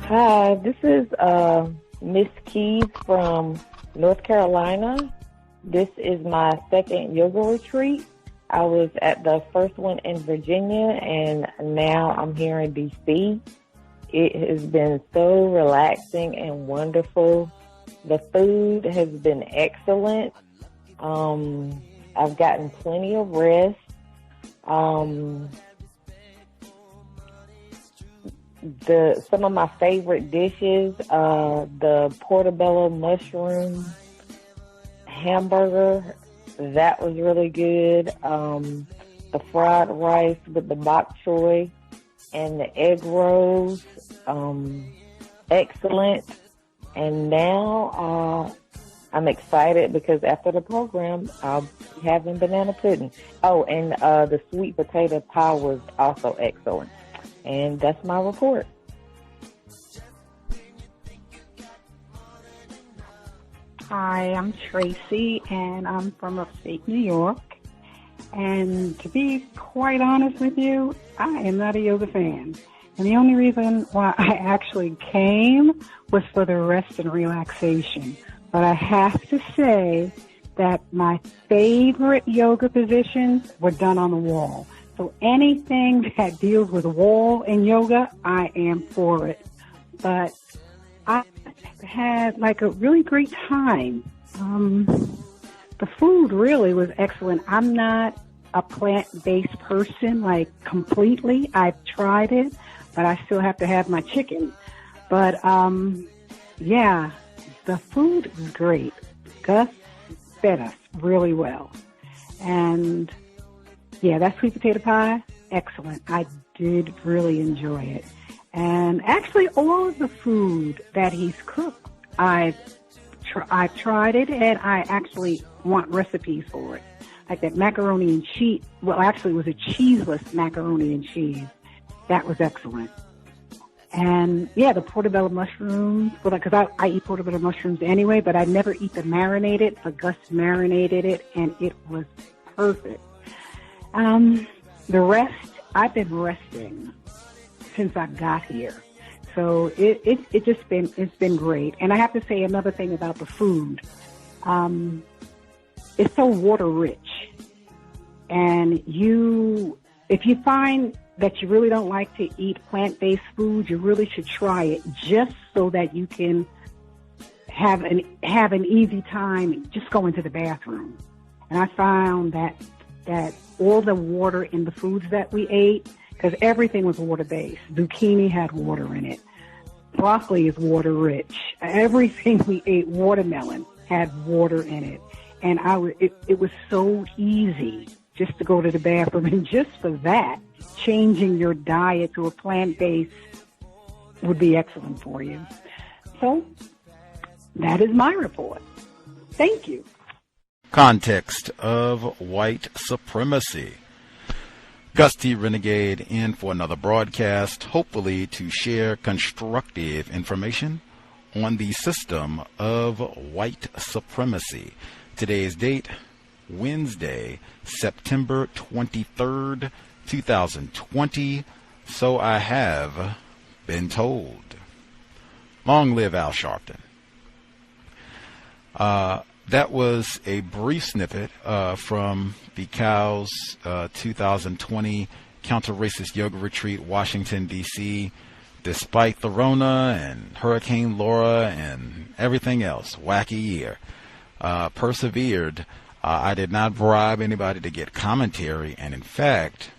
Hi, this is Miss Keys from North Carolina. This is my second yoga retreat. I was at the first one in Virginia, and now I'm here in D.C. It has been so relaxing and wonderful. The food has been excellent. I've gotten plenty of rest. Some of my favorite dishes, the portobello mushroom hamburger, that was really good. The fried rice with the bok choy and the egg rolls, excellent. And now I'm excited because after the program, I'll be having banana pudding. Oh, and the sweet potato pie was also excellent. And that's my report. Hi, I'm Tracy, and I'm from upstate New York. And to be quite honest with you, I am not a yoga fan. And the only reason why I actually came was for the rest and relaxation. But I have to say that my favorite yoga positions were done on the wall. So anything that deals with wall and yoga, I am for it. But I had like a really great time. The food really was excellent. I'm not a plant-based person, like completely. I've tried it, but I still have to have my chicken. But yeah, the food was great. Gus fed us really well. And yeah, that sweet potato pie, excellent. I did really enjoy it. And actually, all of the food that he's cooked, I've tried it, and I actually want recipes for it. Like that macaroni and cheese. Well, actually, it was a cheeseless macaroni and cheese. That was excellent. And yeah, the portobello mushrooms. Well, because I eat portobello mushrooms anyway, but I never eat the marinated. But Gus marinated it, and it was perfect. The rest, I've been resting since I got here. So it's been great. And I have to say another thing about the food. It's so water rich. And if you find that you really don't like to eat plant-based food, you really should try it just so that you can have an easy time just going to the bathroom. And I found that all the water in the foods that we ate, because everything was water-based. Zucchini had water in it. Broccoli is water-rich. Everything we ate, watermelon, had water in it. And it was so easy just to go to the bathroom. And just for that, changing your diet to a plant-based would be excellent for you. So that is my report. Thank you. Context of White Supremacy. Gus T. Renegade in for another broadcast, hopefully to share constructive information on the system of white supremacy. Today's date, Wednesday, September 23rd, 2020. So I have been told. Long live Al Sharpton. That was a brief snippet from the C.O.W.S 2020 Counter-Racist Yoga Retreat, Washington, D.C. Despite the Rona and Hurricane Laura and everything else, wacky year, persevered. I did not bribe anybody to get commentary, and in fact,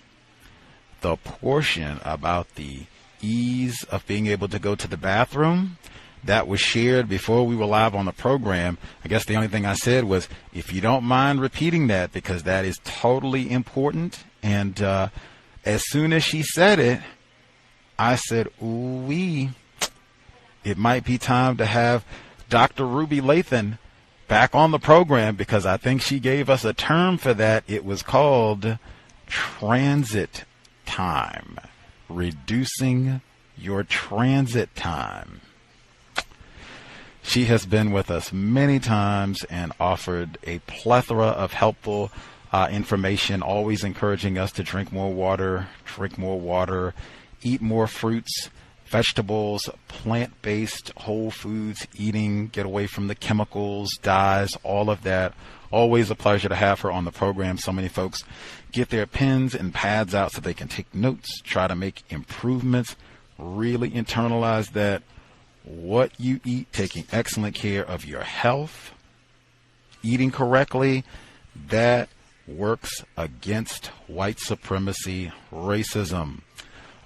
the portion about the ease of being able to go to the bathroom that was shared before we were live on the program, I guess the only thing I said was, if you don't mind repeating that, because that is totally important. And as soon as she said it, I said, ooh-wee, it might be time to have Dr. Ruby Lathon back on the program, because I think she gave us a term for that. It was called transit time, reducing your transit time. She has been with us many times and offered a plethora of helpful information, always encouraging us to drink more water, eat more fruits, vegetables, plant-based, whole foods eating, get away from the chemicals, dyes, all of that. Always a pleasure to have her on the program. So many folks get their pens and pads out so they can take notes, try to make improvements, really internalize that what you eat, taking excellent care of your health, eating correctly, that works against white supremacy, racism.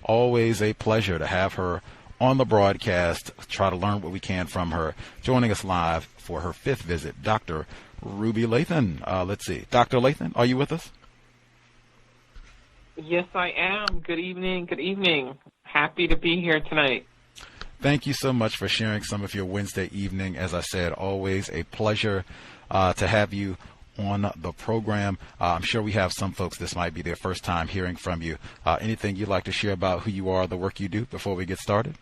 Always a pleasure to have her on the broadcast. Try to learn what we can from her. Joining us live for her 5th visit, Dr. Ruby Lathon. Let's see. Dr. Lathon, are you with us? Yes, I am. Good evening. Good evening. Happy to be here tonight. Thank you so much for sharing some of your Wednesday evening. As I said, always a pleasure to have you on the program. I'm sure we have some folks, this might be their first time hearing from you. Anything you'd like to share about who you are, the work you do before we get started?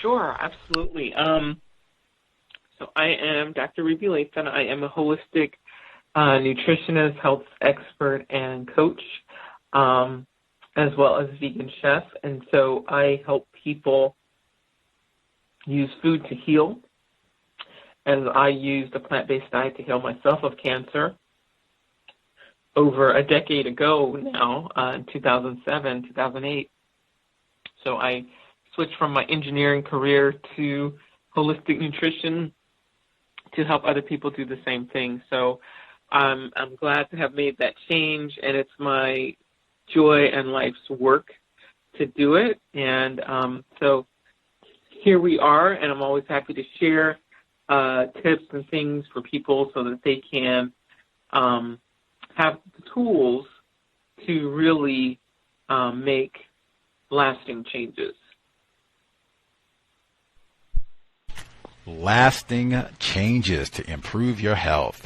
Sure, absolutely. So I am Dr. Ruby Lathon. I am a holistic nutritionist, health expert, and coach, as well as vegan chef. And so I help people use food to heal, as I used a plant-based diet to heal myself of cancer over a decade ago now, in 2007, 2008. So I switched from my engineering career to holistic nutrition to help other people do the same thing. So I'm glad to have made that change, and it's my joy and life's work to do it. And so here we are, and I'm always happy to share tips and things for people so that they can have the tools to really make lasting changes. Lasting changes to improve your health.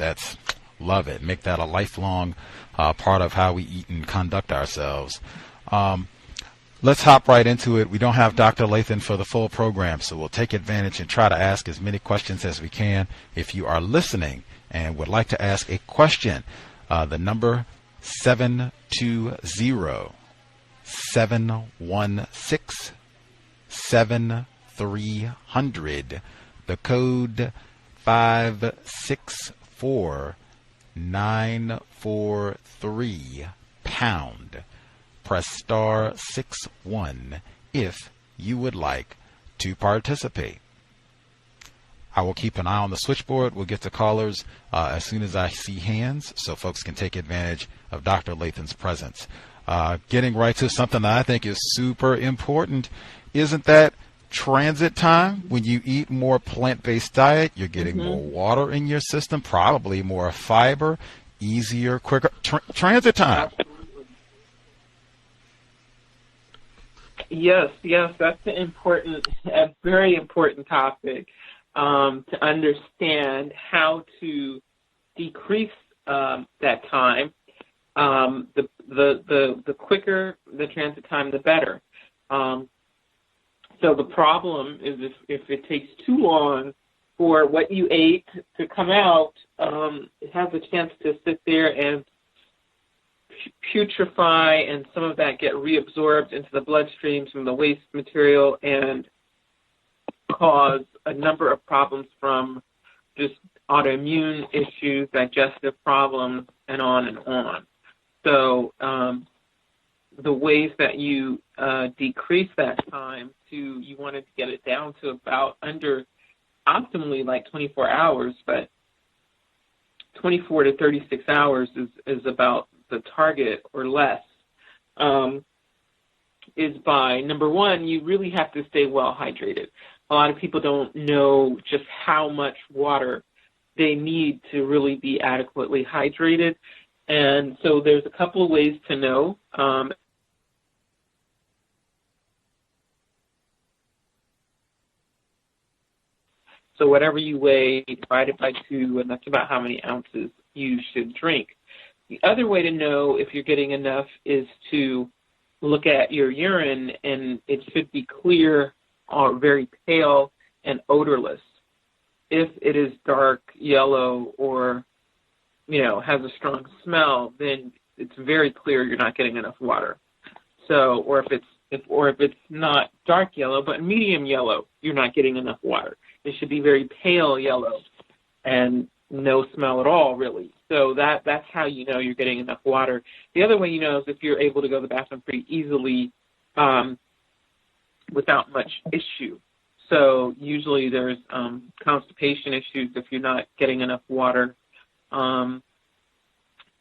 Love it. Make that a lifelong part of how we eat and conduct ourselves. Let's hop right into it. We don't have Dr. Lathon for the full program, so we'll take advantage and try to ask as many questions as we can. If you are listening and would like to ask a question, the number 720-716-7300. The code 564943 pound. Press star 61 if you would like to participate. I will keep an eye on the switchboard. We'll get to callers as soon as I see hands so folks can take advantage of Dr. Lathon's presence. Getting right to something that I think is super important. Isn't that transit time? When you eat more plant-based diet, you're getting more water in your system, probably more fiber, easier, quicker transit time. Yes, that's a very important topic, to understand how to decrease that time. The quicker the transit time, the better. So the problem is if it takes too long for what you ate to come out, it has a chance to sit there and putrefy, and some of that get reabsorbed into the bloodstream from the waste material and cause a number of problems, from just autoimmune issues, digestive problems, and on and on. So the ways that you decrease that time you wanted to get it down to about under, optimally like 24 hours, but 24 to 36 hours is about the target or less, is by, number one, you really have to stay well hydrated. A lot of people don't know just how much water they need to really be adequately hydrated. And so there's a couple of ways to know. So whatever you weigh, divide it by 2, and that's about how many ounces you should drink. The other way to know if you're getting enough is to look at your urine, and it should be clear or very pale and odorless. If it is dark yellow or, has a strong smell, then it's very clear you're not getting enough water. So, or if it's not dark yellow, but medium yellow, you're not getting enough water. It should be very pale yellow and no smell at all, really. So that's how you know you're getting enough water. The other way you know is if you're able to go to the bathroom pretty easily without much issue. So usually there's constipation issues if you're not getting enough water. And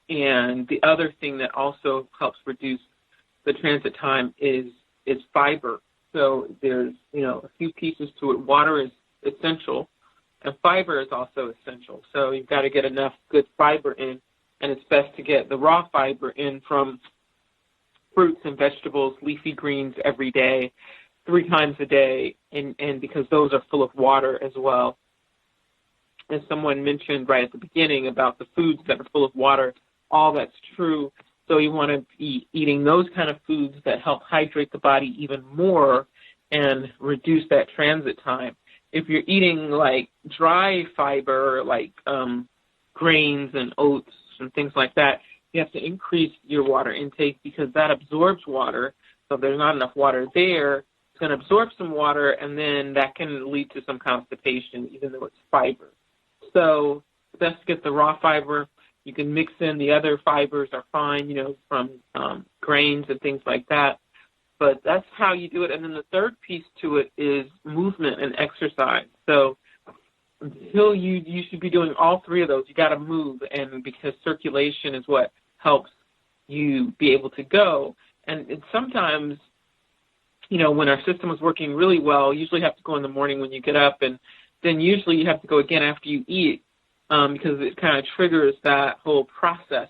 the other thing that also helps reduce the transit time is fiber. So there's, a few pieces to it. Water is essential, and fiber is also essential. So you've got to get enough good fiber in, and it's best to get the raw fiber in from fruits and vegetables, leafy greens every day, 3 times a day, and because those are full of water as well. As someone mentioned right at the beginning about the foods that are full of water, all that's true. So you want to be eating those kind of foods that help hydrate the body even more and reduce that transit time. If you're eating like dry fiber, like grains and oats and things like that, you have to increase your water intake because that absorbs water. So if there's not enough water there, it's going to absorb some water, and then that can lead to some constipation, even though it's fiber. So best to get the raw fiber. You can mix in the other fibers are fine, from grains and things like that. But that's how you do it. And then the third piece to it is movement and exercise. So until you should be doing all 3 of those, you got to move, and because circulation is what helps you be able to go. And sometimes, when our system is working really well, you usually have to go in the morning when you get up, and then usually you have to go again after you eat because it kind of triggers that whole process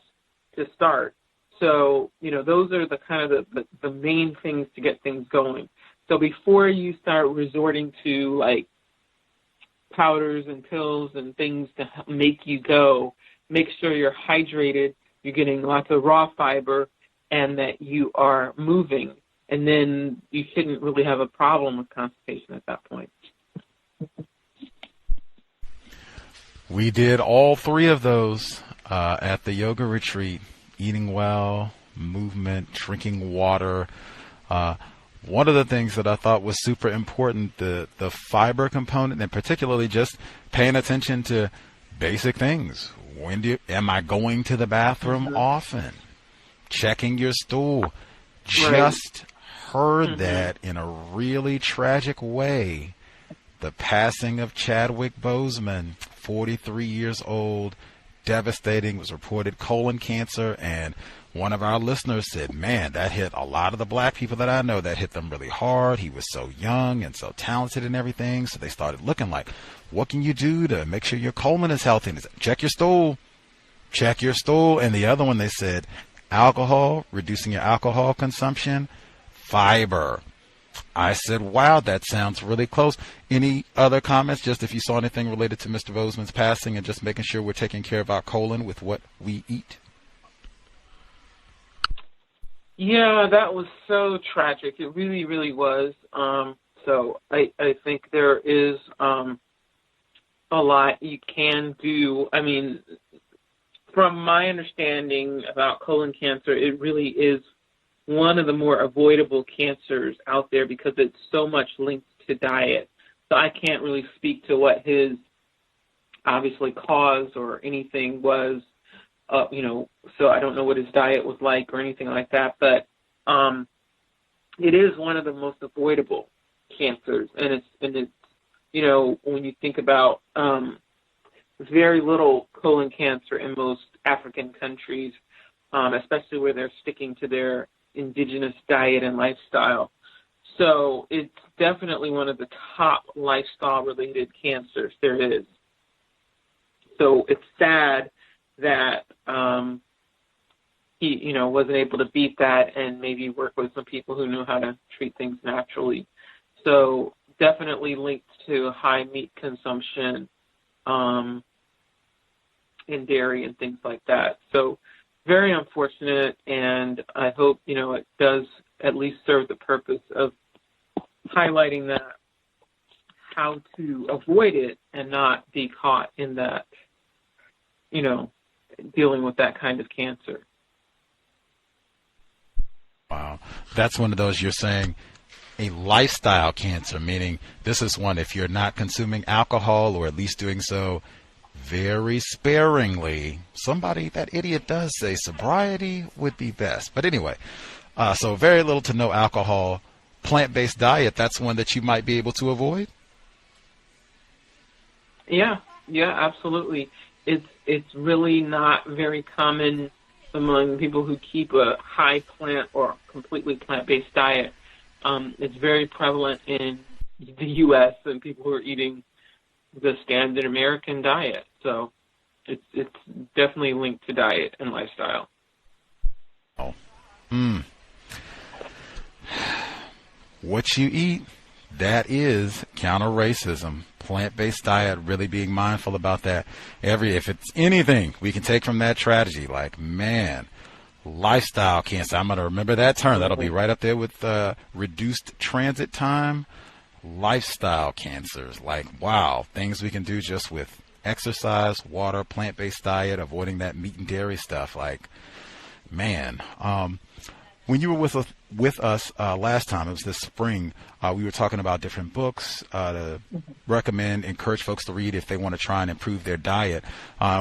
to start. So, those are the kind of the main things to get things going. So before you start resorting to, like, powders and pills and things to make you go, make sure you're hydrated, you're getting lots of raw fiber, and that you are moving. And then you shouldn't really have a problem with constipation at that point. We did all 3 of those at the yoga retreat: eating well, movement, drinking water. One of the things that I thought was super important, the fiber component, and particularly just paying attention to basic things. Am I going to the bathroom often? Checking your stool. Just heard that in a really tragic way. The passing of Chadwick Boseman, 43 years old, devastating, was reported colon cancer, and one of our listeners said, man, that hit a lot of the black people that I know. That hit them really hard. He was so young and so talented and everything. So they started looking like, what can you do to make sure your colon is healthy? And they said, check your stool. Check your stool. And the other one, they said, alcohol, reducing your alcohol consumption, fiber. I said, wow, that sounds really close. Any other comments, just if you saw anything related to Mr. Boseman's passing and just making sure we're taking care of our colon with what we eat? Yeah, that was so tragic. It really, really was. So I think there is a lot you can do. I mean, from my understanding about colon cancer, it really is one of the more avoidable cancers out there because it's so much linked to diet. So I can't really speak to what his obviously cause or anything was, so I don't know what his diet was like or anything like that, but it is one of the most avoidable cancers, and it's when you think about very little colon cancer in most African countries, especially where they're sticking to their indigenous diet and lifestyle. So it's definitely one of the top lifestyle-related cancers there is. So it's sad that he, wasn't able to beat that and maybe work with some people who knew how to treat things naturally. So definitely linked to high meat consumption and dairy and things like that. So very unfortunate, and I hope, it does at least serve the purpose of highlighting that, how to avoid it and not be caught in that, dealing with that kind of cancer. Wow. that's one of those you're saying a lifestyle cancer, meaning this is one if you're not consuming alcohol or at least doing so very sparingly. That idiot does say sobriety would be best. But anyway, so very little to no alcohol, plant-based diet, that's one that you might be able to avoid? Yeah, absolutely. It's really not very common among people who keep a high plant or completely plant-based diet. It's very prevalent in the U.S. and people who are eating the standard American diet. So it's definitely linked to diet and lifestyle. Oh. What you eat, that is counter-racism. Plant-based diet, really being mindful about that. If it's anything we can take from that tragedy, like, man, lifestyle cancer, I'm going to remember that term. That'll be right up there with reduced transit time. Lifestyle cancers, like, wow, things we can do just with exercise, water, plant-based diet, avoiding that meat and dairy stuff. Like, man, when you were with us last time, it was this spring, we were talking about different books to recommend, encourage folks to read if they want to try and improve their diet.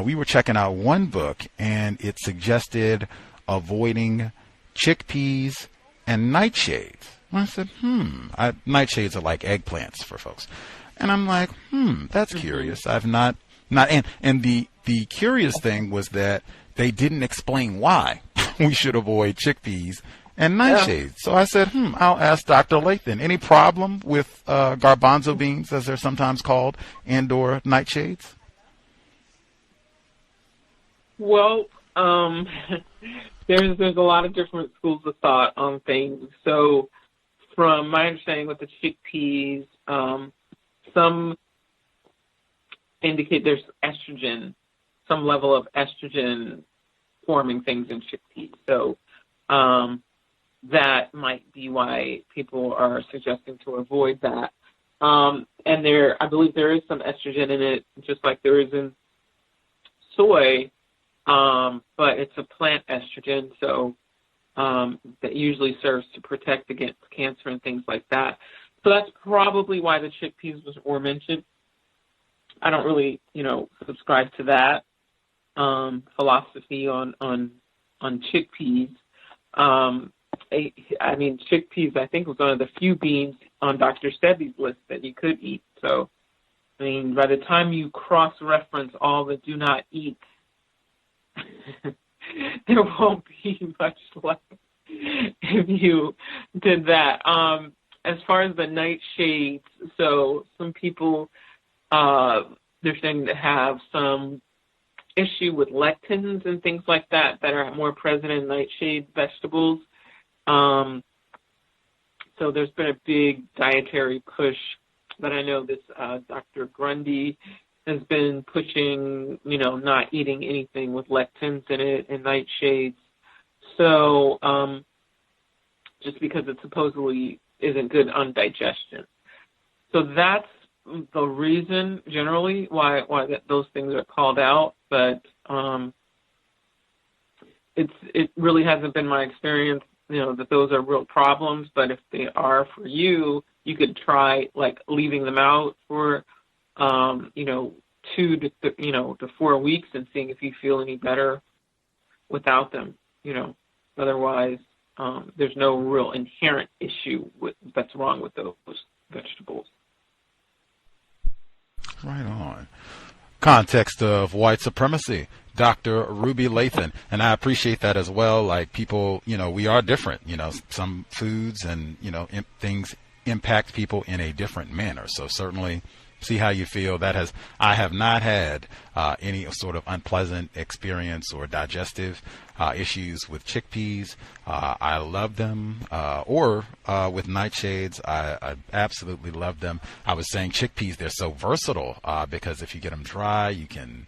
We were checking out one book, and it suggested avoiding chickpeas and nightshades. And I said, nightshades are like eggplants for folks. And I'm like, that's curious. I've not, and the curious thing was that they didn't explain why we should avoid chickpeas and nightshades. Yeah. So I said, I'll ask Dr. Lathon, any problem with garbanzo beans, as they're sometimes called, and/or nightshades? Well, there's a lot of different schools of thought on things. So from my understanding with the chickpeas, some indicate there's estrogen, some level of estrogen forming things in chickpeas. So that might be why people are suggesting to avoid that. And I believe there is some estrogen in it, just like there is in soy, but it's a plant estrogen, so that usually serves to protect against cancer and things like that. So that's probably why the chickpeas were mentioned. I don't really, subscribe to that philosophy on chickpeas. Chickpeas, I think, was one of the few beans on Dr. Sebi's list that you could eat. So, by the time you cross-reference all the do not eat, there won't be much left if you did that. As far as the nightshades, so some people, they're saying that have some issue with lectins and things like that are more present in nightshade vegetables. So there's been a big dietary push that I know this Dr. Grundy has been pushing, not eating anything with lectins in it and nightshades. So just because it supposedly isn't good on digestion. So that's the reason generally why those things are called out, but it really hasn't been my experience, that those are real problems. But if they are for you, you could try like leaving them out for 2 to 4 weeks and seeing if you feel any better without them. Otherwise, there's no real inherent issue that's wrong with those vegetables. Right on. Context of White Supremacy, Dr. Ruby Lathon. And I appreciate that as well. Like people, we are different. Some foods and, things impact people in a different manner. So certainly see how you feel. I have not had any sort of unpleasant experience or digestive issues with chickpeas. I love them. Or with nightshades, I absolutely love them. I was saying chickpeas, they're so versatile because if you get them dry, you can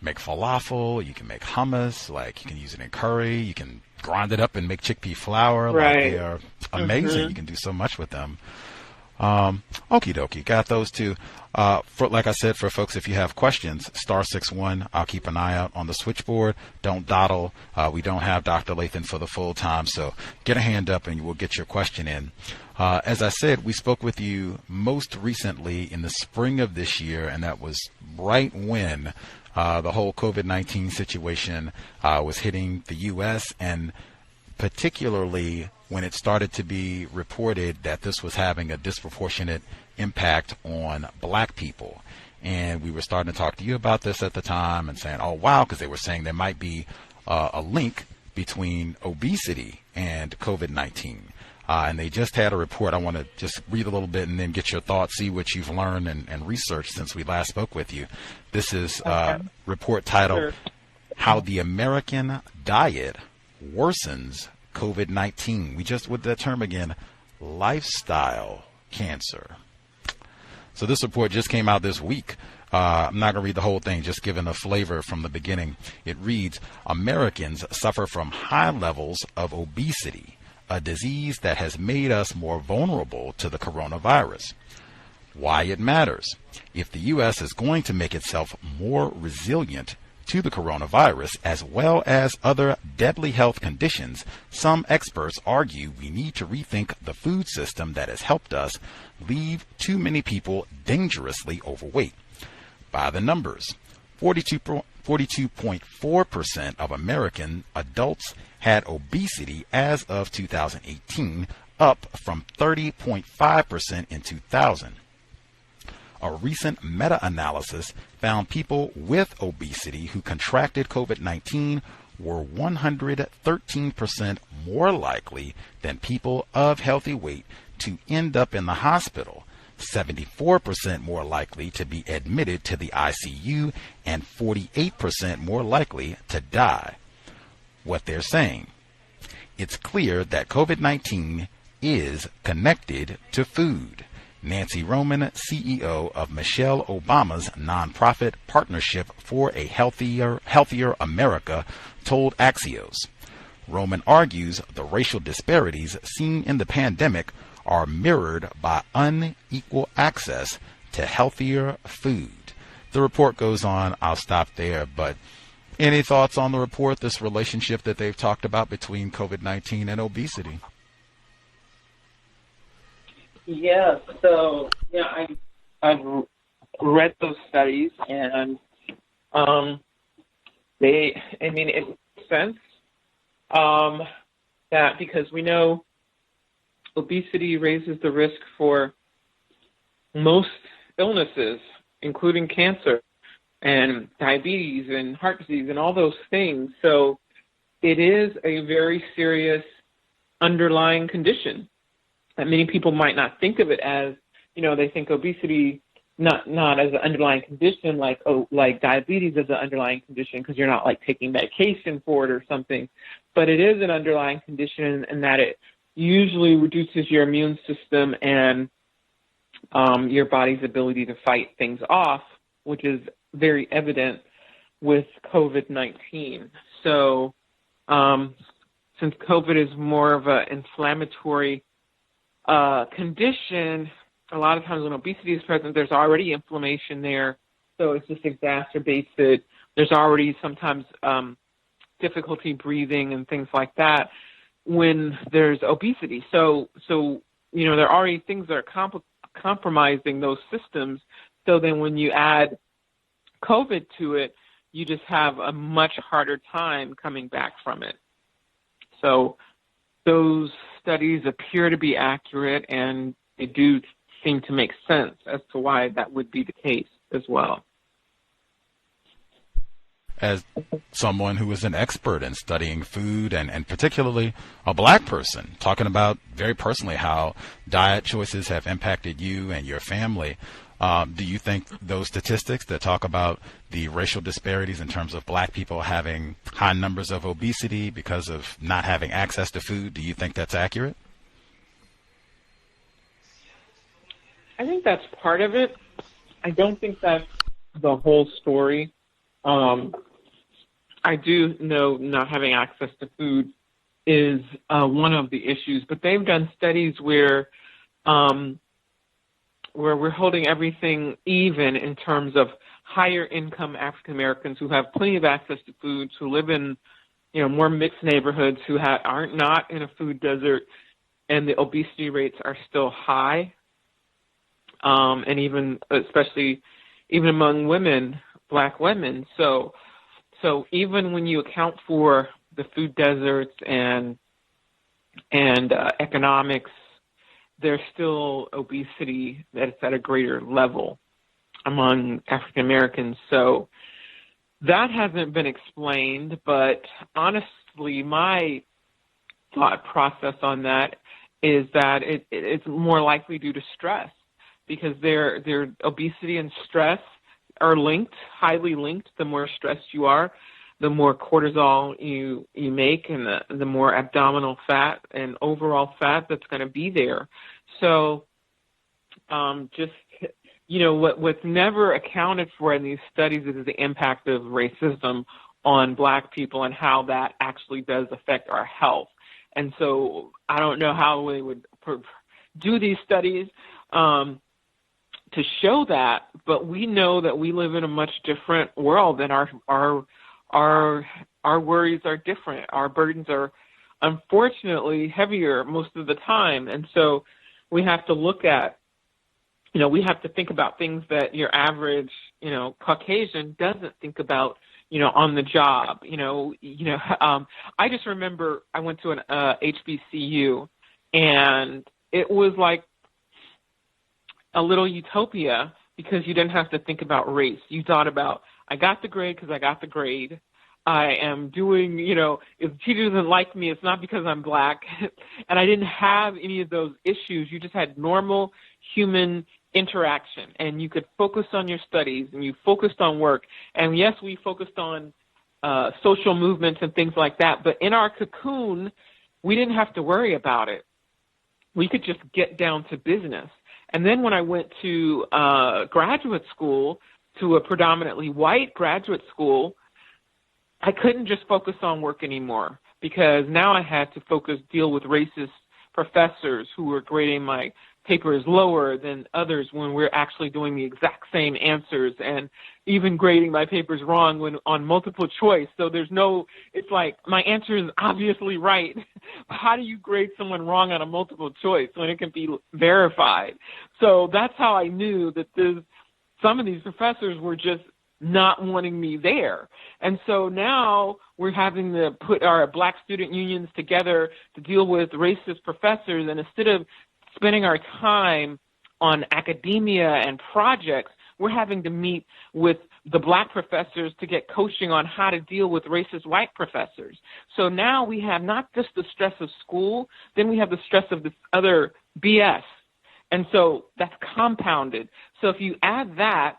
make falafel, you can make hummus, like you can use it in curry, you can grind it up and make chickpea flour. Right. Like they are amazing. You can do so much with them. Okie dokie, got those two. Like I said, for folks, if you have questions, *61. I'll keep an eye out on the switchboard. Don't dawdle. We don't have Dr. Lathon for the full time, so get a hand up and we'll get your question in. As I said, we spoke with you most recently in the spring of this year, and that was right when the whole COVID-19 situation was hitting the U.S., and particularly when it started to be reported that this was having a disproportionate impact on black people. And we were starting to talk to you about this at the time and saying, oh, wow, because they were saying there might be a link between obesity and COVID-19. And they just had a report. I want to just read a little bit and then get your thoughts, see what you've learned and researched since we last spoke with you. This is a report titled, How the American Diet Worsens COVID-19. We just, with that term again, lifestyle cancer. So this report just came out this week. I'm not going to read the whole thing, just giving a flavor from the beginning. It reads, Americans suffer from high levels of obesity, a disease that has made us more vulnerable to the coronavirus. Why it matters. If the U.S. is going to make itself more resilient to the coronavirus, as well as other deadly health conditions, some experts argue we need to rethink the food system that has helped us leave too many people dangerously overweight. By the numbers, 42.4% of American adults had obesity as of 2018, up from 30.5% in 2000. A recent meta-analysis found people with obesity who contracted COVID-19 were 113% more likely than people of healthy weight to end up in the hospital, 74% more likely to be admitted to the ICU, and 48% more likely to die. What they're saying: it's clear that COVID-19 is connected to food. Nancy Roman, CEO of Michelle Obama's nonprofit Partnership for a Healthier America, told Axios. Roman argues the racial disparities seen in the pandemic are mirrored by unequal access to healthier food. The report goes on. I'll stop there, but any thoughts on the report, this relationship that they've talked about between COVID-19 and obesity? Yeah, so I've read those studies, and it makes sense that because we know obesity raises the risk for most illnesses, including cancer and diabetes and heart disease and all those things. So it is a very serious underlying condition that many people might not think of it as. They think obesity not as an underlying condition like diabetes as an underlying condition because you're not like taking medication for it or something, but it is an underlying condition in that it usually reduces your immune system and your body's ability to fight things off, which is very evident with COVID-19. So since COVID is more of an inflammatory condition, a lot of times when obesity is present, there's already inflammation there, so it just exacerbates it. There's already sometimes difficulty breathing and things like that when there's obesity. So there are already things that are compromising those systems. So then when you add COVID to it, you just have a much harder time coming back from it. So those studies appear to be accurate, and they do seem to make sense as to why that would be the case as well. As someone who is an expert in studying food and particularly a black person, talking about very personally how diet choices have impacted you and your family, do you think those statistics that talk about the racial disparities in terms of black people having high numbers of obesity because of not having access to food, do you think that's accurate? I think that's part of it. I don't think that's the whole story. I do know not having access to food is one of the issues, but they've done studies where where we're holding everything even in terms of higher income African Americans who have plenty of access to foods, who live in, more mixed neighborhoods, who aren't not in a food desert, and the obesity rates are still high, and especially among women, Black women. So even when you account for the food deserts and economics, there's still obesity that's at a greater level among African Americans. So that hasn't been explained, but honestly, my thought process on that is that it's more likely due to stress, because their obesity and stress are linked, highly linked. The more stressed you are, the more cortisol you make, and the more abdominal fat and overall fat that's going to be there. So what's never accounted for in these studies is the impact of racism on Black people and how that actually does affect our health. And so I don't know how we would do these studies to show that, but we know that we live in a much different world, and our worries are different. Our burdens are unfortunately heavier most of the time. And so we have to look at, we have to think about things that your average, Caucasian doesn't think about, on the job. I just remember I went to an HBCU, and it was like a little utopia, because you didn't have to think about race. You thought about, I got the grade because I got the grade. I am doing, if the teacher doesn't like me, it's not because I'm Black. And I didn't have any of those issues. You just had normal human interaction, and you could focus on your studies, and you focused on work. And yes, we focused on social movements and things like that, but in our cocoon, we didn't have to worry about it. We could just get down to business. And then when I went to graduate school, to a predominantly white graduate school, I couldn't just focus on work anymore, because now I had to deal with racist professors who were grading my papers lower than others when we're actually doing the exact same answers, and even grading my papers wrong when on multiple choice. So it's like my answer is obviously right. How do you grade someone wrong on a multiple choice when it can be verified? So that's how I knew that some of these professors were just not wanting me there. And so now we're having to put our Black student unions together to deal with racist professors, and instead of spending our time on academia and projects, we're having to meet with the Black professors to get coaching on how to deal with racist white professors. So now we have not just the stress of school, then we have the stress of this other BS. And so that's compounded. So if you add that,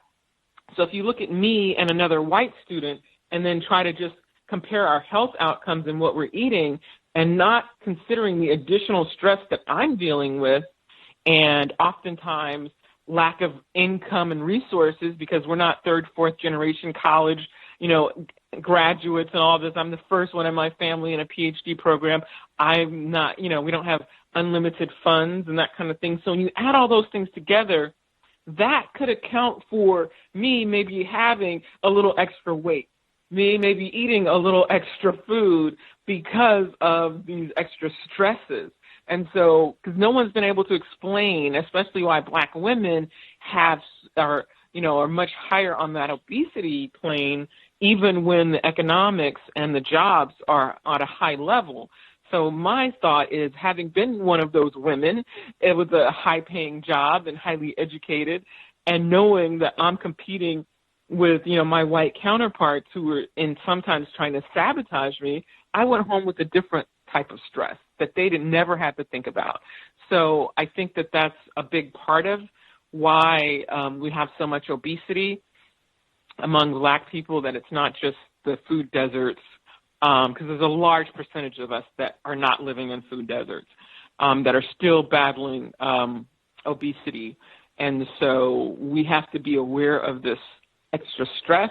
so if you look at me and another white student and then try to just compare our health outcomes and what we're eating, and not considering the additional stress that I'm dealing with, and oftentimes lack of income and resources, because we're not third, fourth generation college, graduates and all this. I'm the first one in my family in a PhD program. I'm not, we don't have unlimited funds and that kind of thing. So when you add all those things together, that could account for me maybe having a little extra weight, me maybe eating a little extra food because of these extra stresses. And so, because no one's been able to explain, especially why Black women are much higher on that obesity plane, even when the economics and the jobs are at a high level. So my thought is, having been one of those women, it was a high-paying job and highly educated, and knowing that I'm competing with, my white counterparts who were sometimes trying to sabotage me, I went home with a different type of stress that they never had to think about. So I think that that's a big part of why we have so much obesity among Black people, that it's not just the food deserts, because there's a large percentage of us that are not living in food deserts, that are still battling obesity. And so we have to be aware of this extra stress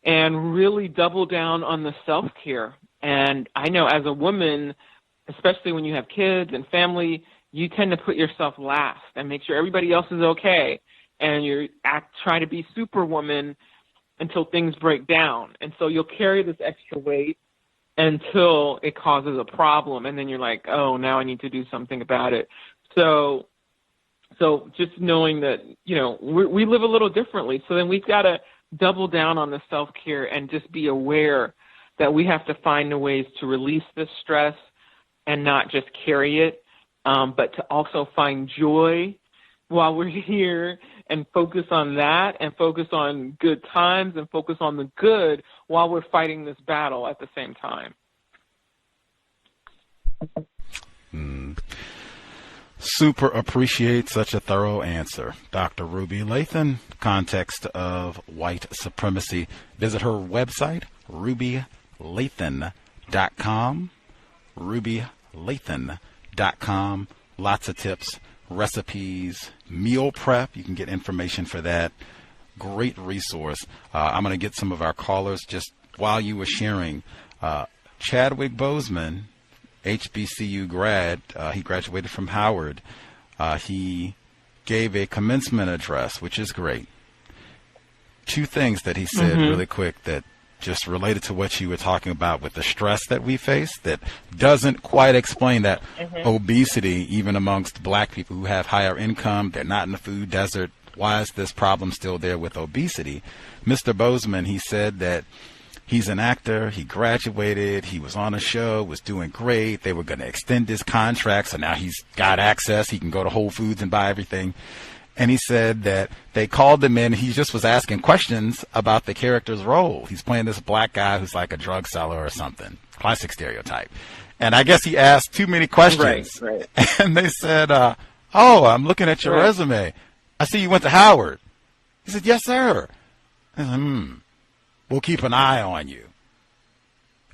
and really double down on the self-care. And I know as a woman, especially when you have kids and family, you tend to put yourself last and make sure everybody else is okay. And you try to be superwoman until things break down. And so you'll carry this extra weight until it causes a problem. And then you're like, oh, now I need to do something about it. So just knowing that, we live a little differently. So then we've got to double down on the self-care and just be aware that we have to find the ways to release this stress and not just carry it, but to also find joy while we're here and focus on that and focus on good times and focus on the good while we're fighting this battle at the same time. Super appreciate such a thorough answer. Dr. Ruby Lathon, Context of White Supremacy. Visit her website, rubylathon.com, rubylathon.com. Lots of tips, recipes, meal prep. You can get information for that. Great resource. I'm going to get some of our callers just while you were sharing. Chadwick Boseman, HBCU grad. He graduated from Howard. He gave a commencement address, which is great. Two things that he said really quick that just related to what you were talking about with the stress that we face that doesn't quite explain that obesity, even amongst black people who have higher income, they're not in the food desert. Why is this problem still there with obesity? Mr. Boseman, he said that he's an actor. He graduated. He was on a show, was doing great. They were going to extend his contract, so now he's got access. He can go to Whole Foods and buy everything. And he said that they called him in. He just was asking questions about the character's role. He's playing this black guy who's like a drug seller or something. Classic stereotype. And I guess he asked too many questions. Right. And they said, oh, I'm looking at your resume. I see you went to Howard. He said, yes, sir. I said, we'll keep an eye on you.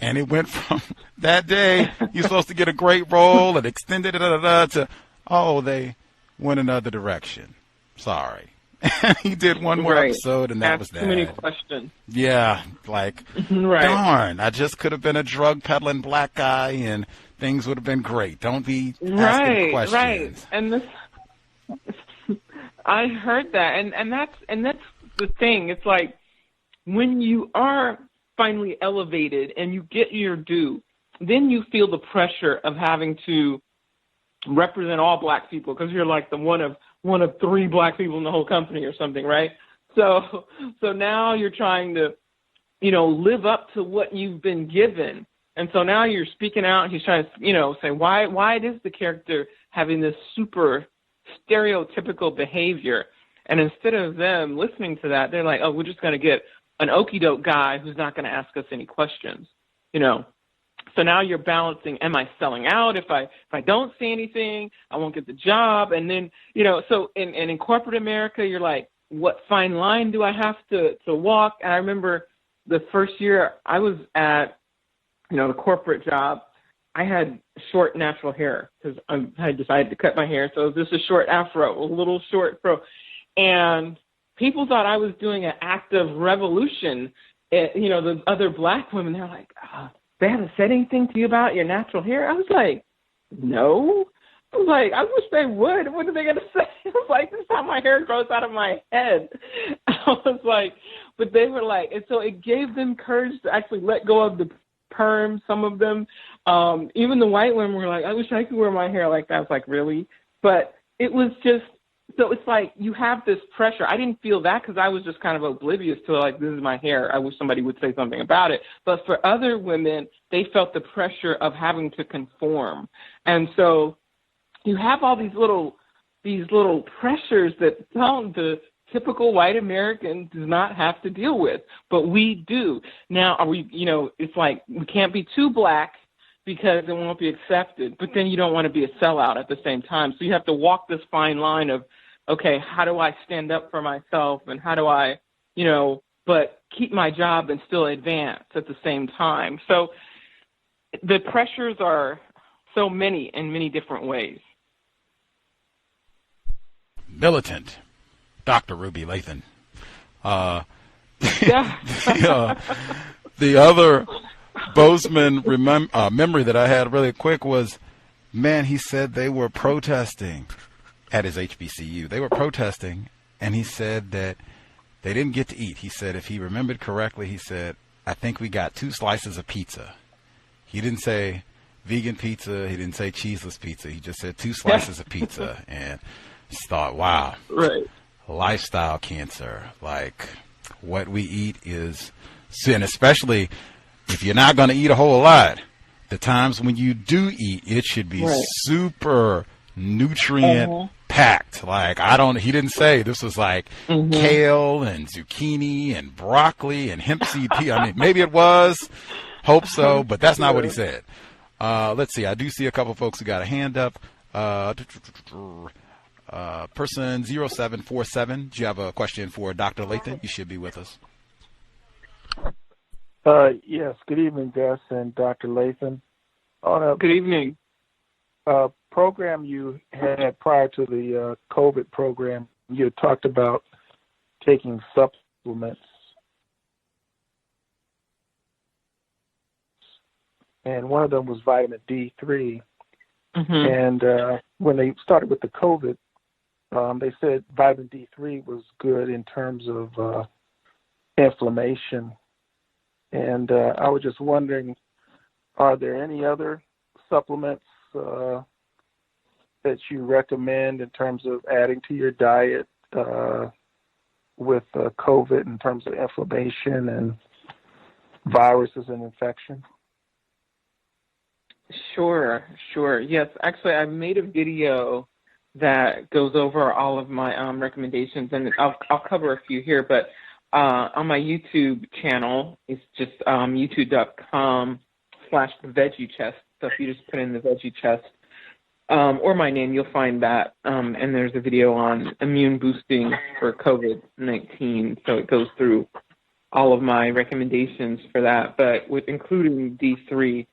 And it went from that day, you're supposed to get a great role and extended it to, oh, they went another direction. Sorry. He did one more episode, and that was that. Too many questions. Yeah, like, darn, I just could have been a drug peddling black guy, and things would have been great. Don't be asking questions. Right. And this, I heard that, and that's the thing. It's like when you are finally elevated and you get your due, then you feel the pressure of having to represent all black people because you're like the one of 3 black people in the whole company or something, right? So now you're trying to, live up to what you've been given. And so now you're speaking out and he's trying to, say, why is the character having this super stereotypical behavior? And instead of them listening to that, they're like, oh, we're just going to get an okey-doke guy who's not going to ask us any questions, So now you're balancing, am I selling out? If I don't say anything, I won't get the job. And then, so in corporate America, you're like, what fine line do I have to walk? And I remember the first year I was at, the corporate job, I had short natural hair because I decided to cut my hair. So this is a short afro, a little short fro. And people thought I was doing an act of revolution. The other black women, they're like, they haven't said anything to you about your natural hair? I was like, no. I was like, I wish they would. What are they going to say? I was like, this is how my hair grows out of my head. I was like, but they were like, and so it gave them courage to actually let go of the perm, some of them. Even the white women were like, I wish I could wear my hair like that. I was like, really? But it was just, so it's like you have this pressure. I didn't feel that because I was just kind of oblivious to like, this is my hair. I wish somebody would say something about it. But for other women, they felt the pressure of having to conform. And so you have all these little pressures that the typical white American does not have to deal with, but we do. Now, it's like we can't be too black because it won't be accepted, but then you don't want to be a sellout at the same time. So you have to walk this fine line of, okay, how do I stand up for myself and how do I, but keep my job and still advance at the same time. So the pressures are so many in many different ways. Militant, Dr. Ruby Lathon. The other Boseman memory that I had really quick was Man, he said they were protesting at his HBCU. They were protesting, and he said that they didn't get to eat. He said, if he remembered correctly, he said, I think we got 2 slices of pizza. He didn't say vegan pizza. He didn't say cheeseless pizza. He just said 2 slices of pizza, and just thought, wow, Right. lifestyle cancer. Like, what we eat is sin, especially if you're not going to eat a whole lot. The times when you do eat, it should be super nutrient packed. Like, he didn't say this was like kale and zucchini and broccoli and hemp seed pea. I mean, maybe it was, hope so, but that's not what he said. Let's see. I do see a couple folks who got a hand up. Person 0747, do you have a question for Dr. Lathon? You should be with us. Yes. Good evening, Gus and Dr. Lathon. On a Good evening. program you had prior to the COVID program, you had talked about taking supplements. And one of them was vitamin D3. And when they started with the COVID, they said vitamin D3 was good in terms of inflammation. And I was just wondering, are there any other supplements that you recommend in terms of adding to your diet with COVID in terms of inflammation and viruses and infection? Sure. Yes, actually, I made a video that goes over all of my recommendations, and I'll cover a few here, but on my YouTube channel, it's just youtube.com/theveggiechest. So if you just put in the veggie chest or my name, you'll find that. And there's a video on immune boosting for COVID-19. So it goes through all of my recommendations for that, but with including D3.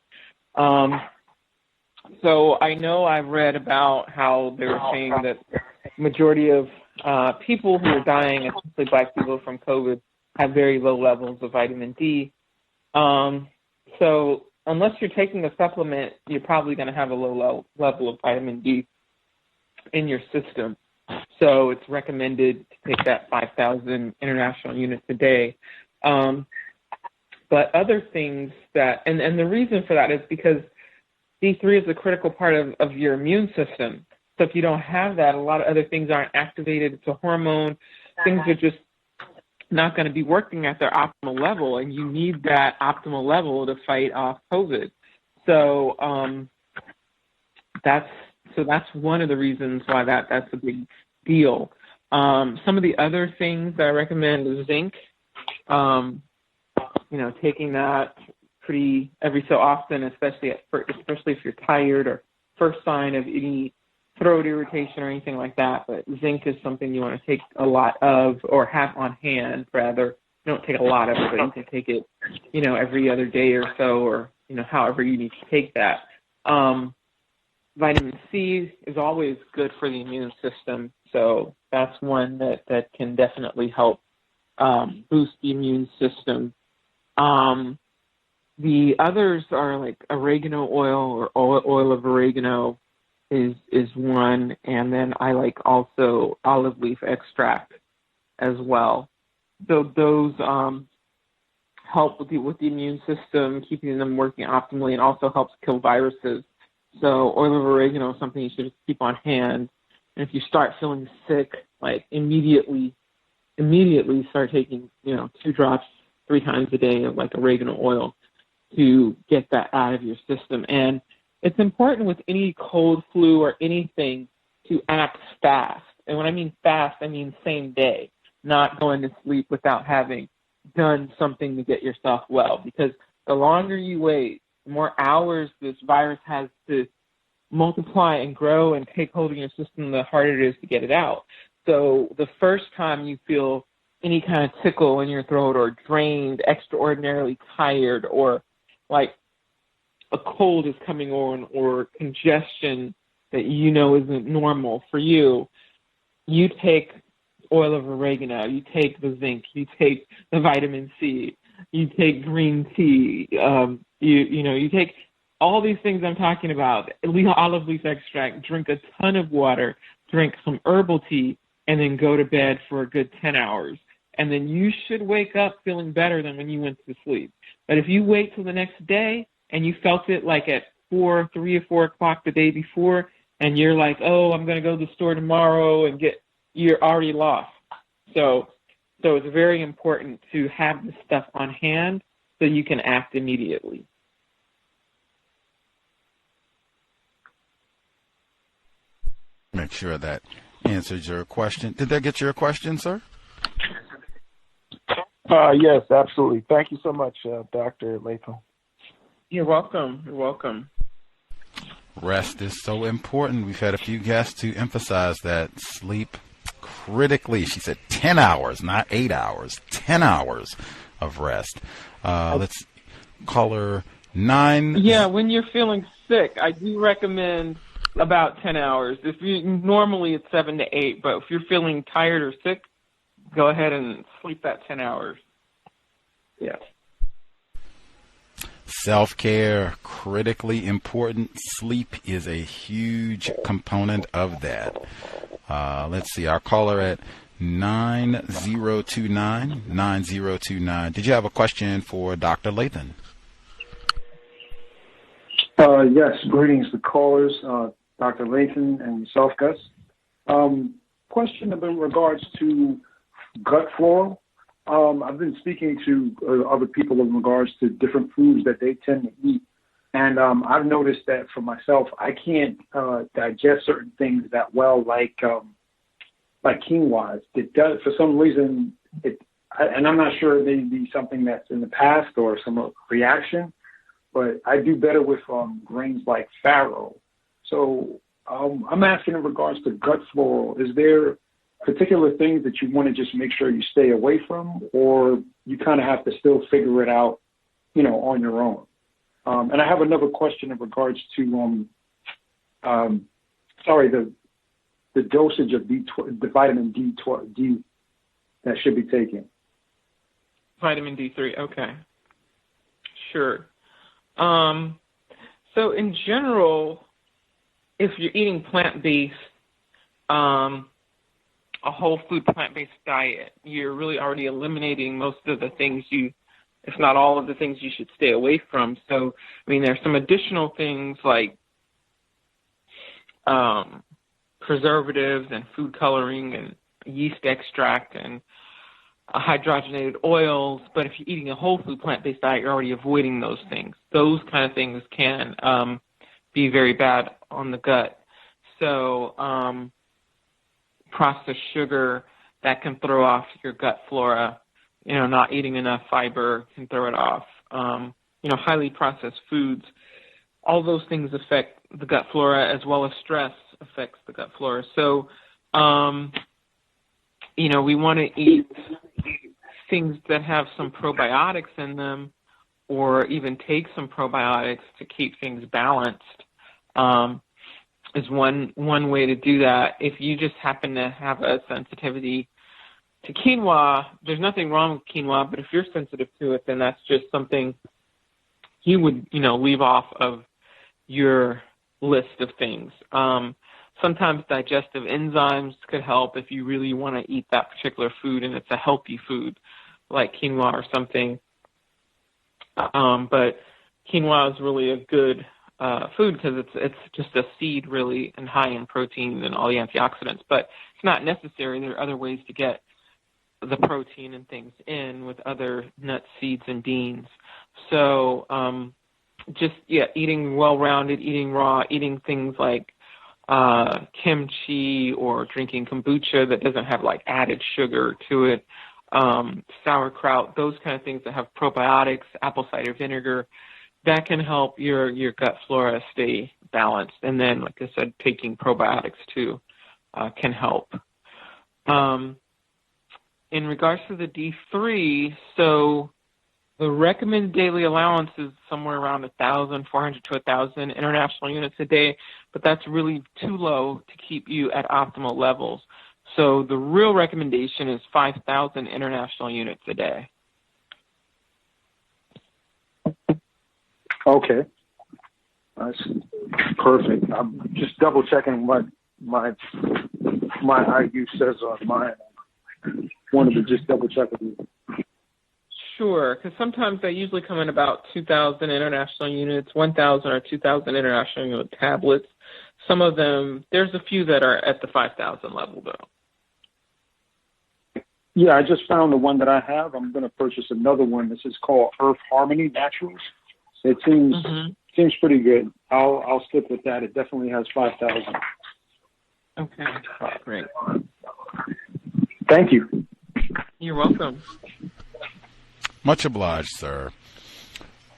So I know I've read about how they're saying that majority of people who are dying, especially Black people from COVID, have very low levels of vitamin D. So unless you're taking a supplement, you're probably going to have a low level of vitamin D in your system. So it's recommended to take that 5,000 international units a day. But other things that, and the reason for that is because D3 is a critical part of your immune system. So if you don't have that, a lot of other things aren't activated. It's a hormone. Things are just not going to be working at their optimal level, and you need that optimal level to fight off COVID. So that's one of the reasons why that's a big deal. Some of the other things that I recommend is zinc. Taking that pretty every so often, especially if you're tired or first sign of any throat irritation or anything like that. But zinc is something you want to take a lot of, or have on hand rather. You don't take a lot of it, but you can take it, every other day or so, or however you need to take that. Vitamin C is always good for the immune system, so that's one that can definitely help boost the immune system. The others are like oregano oil or oil of oregano is one, and then I like also olive leaf extract as well. So those help with the immune system, keeping them working optimally, and also helps kill viruses. So oil of oregano is something you should keep on hand. And if you start feeling sick, like immediately start taking 2 drops 3 times a day of like oregano oil to get that out of your system. And it's important with any cold, flu, or anything to act fast. And when I mean fast, I mean same day, not going to sleep without having done something to get yourself well. Because the longer you wait, the more hours this virus has to multiply and grow and take hold of your system, the harder it is to get it out. So the first time you feel any kind of tickle in your throat or drained, extraordinarily tired, or like a cold is coming on, or congestion that isn't normal for you, you take oil of oregano, you take the zinc, you take the vitamin C, you take green tea, you take all these things I'm talking about, olive leaf extract, drink a ton of water, drink some herbal tea, and then go to bed for a good 10 hours. And then you should wake up feeling better than when you went to sleep. But if you wait till the next day and you felt it like at 3 or 4 o'clock the day before, and you're like, oh, I'm going to go to the store tomorrow and you're already lost. So it's very important to have this stuff on hand so you can act immediately. Make sure that answers your question. Did that get your question, sir? Yes, absolutely. Thank you so much, Dr. Lathon. You're welcome. You're welcome. Rest is so important. We've had a few guests to emphasize that. Sleep critically. She said 10 hours, not 8 hours, 10 hours of rest. Let's call her 9. Yeah, when you're feeling sick, I do recommend about 10 hours. Normally it's 7 to 8, but if you're feeling tired or sick, go ahead and sleep that 10 hours. Yeah. Self-care, critically important. Sleep is a huge component of that. Let's see, our caller at 9029. Did you have a question for Dr. Lathon? Yes, greetings to callers, Dr. Lathon and yourself, Gus. Question in regards to gut flora. I've been speaking to other people in regards to different foods that they tend to eat. And I've noticed that for myself, I can't digest certain things that well, like quinoa. It does, for some reason, and I'm not sure it may be something that's in the past or some reaction, but I do better with grains like farro. So I'm asking in regards to gut flora, is there particular things that you want to just make sure you stay away from, or you kind of have to still figure it out, on your own? And I have another question in regards to, the dosage of the vitamin D that should be taken. Vitamin D3, okay. Sure. So in general, if you're eating plant-based, a whole food plant-based diet, you're really already eliminating most of the things if not all of the things you should stay away from. So, there's some additional things like preservatives and food coloring and yeast extract and hydrogenated oils. But if you're eating a whole food plant-based diet, you're already avoiding those things. Those kind of things can be very bad on the gut. So, processed sugar, that can throw off your gut flora. Not eating enough fiber can throw it off. Highly processed foods, all those things affect the gut flora, as well as stress affects the gut flora. So, we want to eat things that have some probiotics in them, or even take some probiotics to keep things balanced. Is one way to do that. If you just happen to have a sensitivity to quinoa, there's nothing wrong with quinoa, but if you're sensitive to it, then that's just something you would, leave off of your list of things. Sometimes digestive enzymes could help if you really want to eat that particular food and it's a healthy food, like quinoa or something. But quinoa is really a good food because it's just a seed, really, and high in protein and all the antioxidants. But it's not necessary. There are other ways to get the protein and things in with other nuts, seeds, and beans. So eating well-rounded, eating raw, eating things like kimchi or drinking kombucha that doesn't have like added sugar to it, sauerkraut, those kind of things that have probiotics, apple cider vinegar, that can help your gut flora stay balanced. And then, like I said, taking probiotics too can help. In regards to the D3, so the recommended daily allowance is somewhere around 1,400 to 1,000 international units a day, but that's really too low to keep you at optimal levels. So the real recommendation is 5,000 international units a day. Okay. That's perfect. I'm just double checking what my IU says on mine. Wanted to just double check with you. Sure, because sometimes they usually come in about 2,000 international units, 1,000 or 2,000 international unit tablets. Some of them, there's a few that are at the 5,000 level, though. Yeah, I just found the one that I have. I'm going to purchase another one. This is called Earth Harmony Naturals. It seems pretty good. I'll stick with that. It definitely has 5,000. Okay, great. Thank you. You're welcome. Much obliged, sir.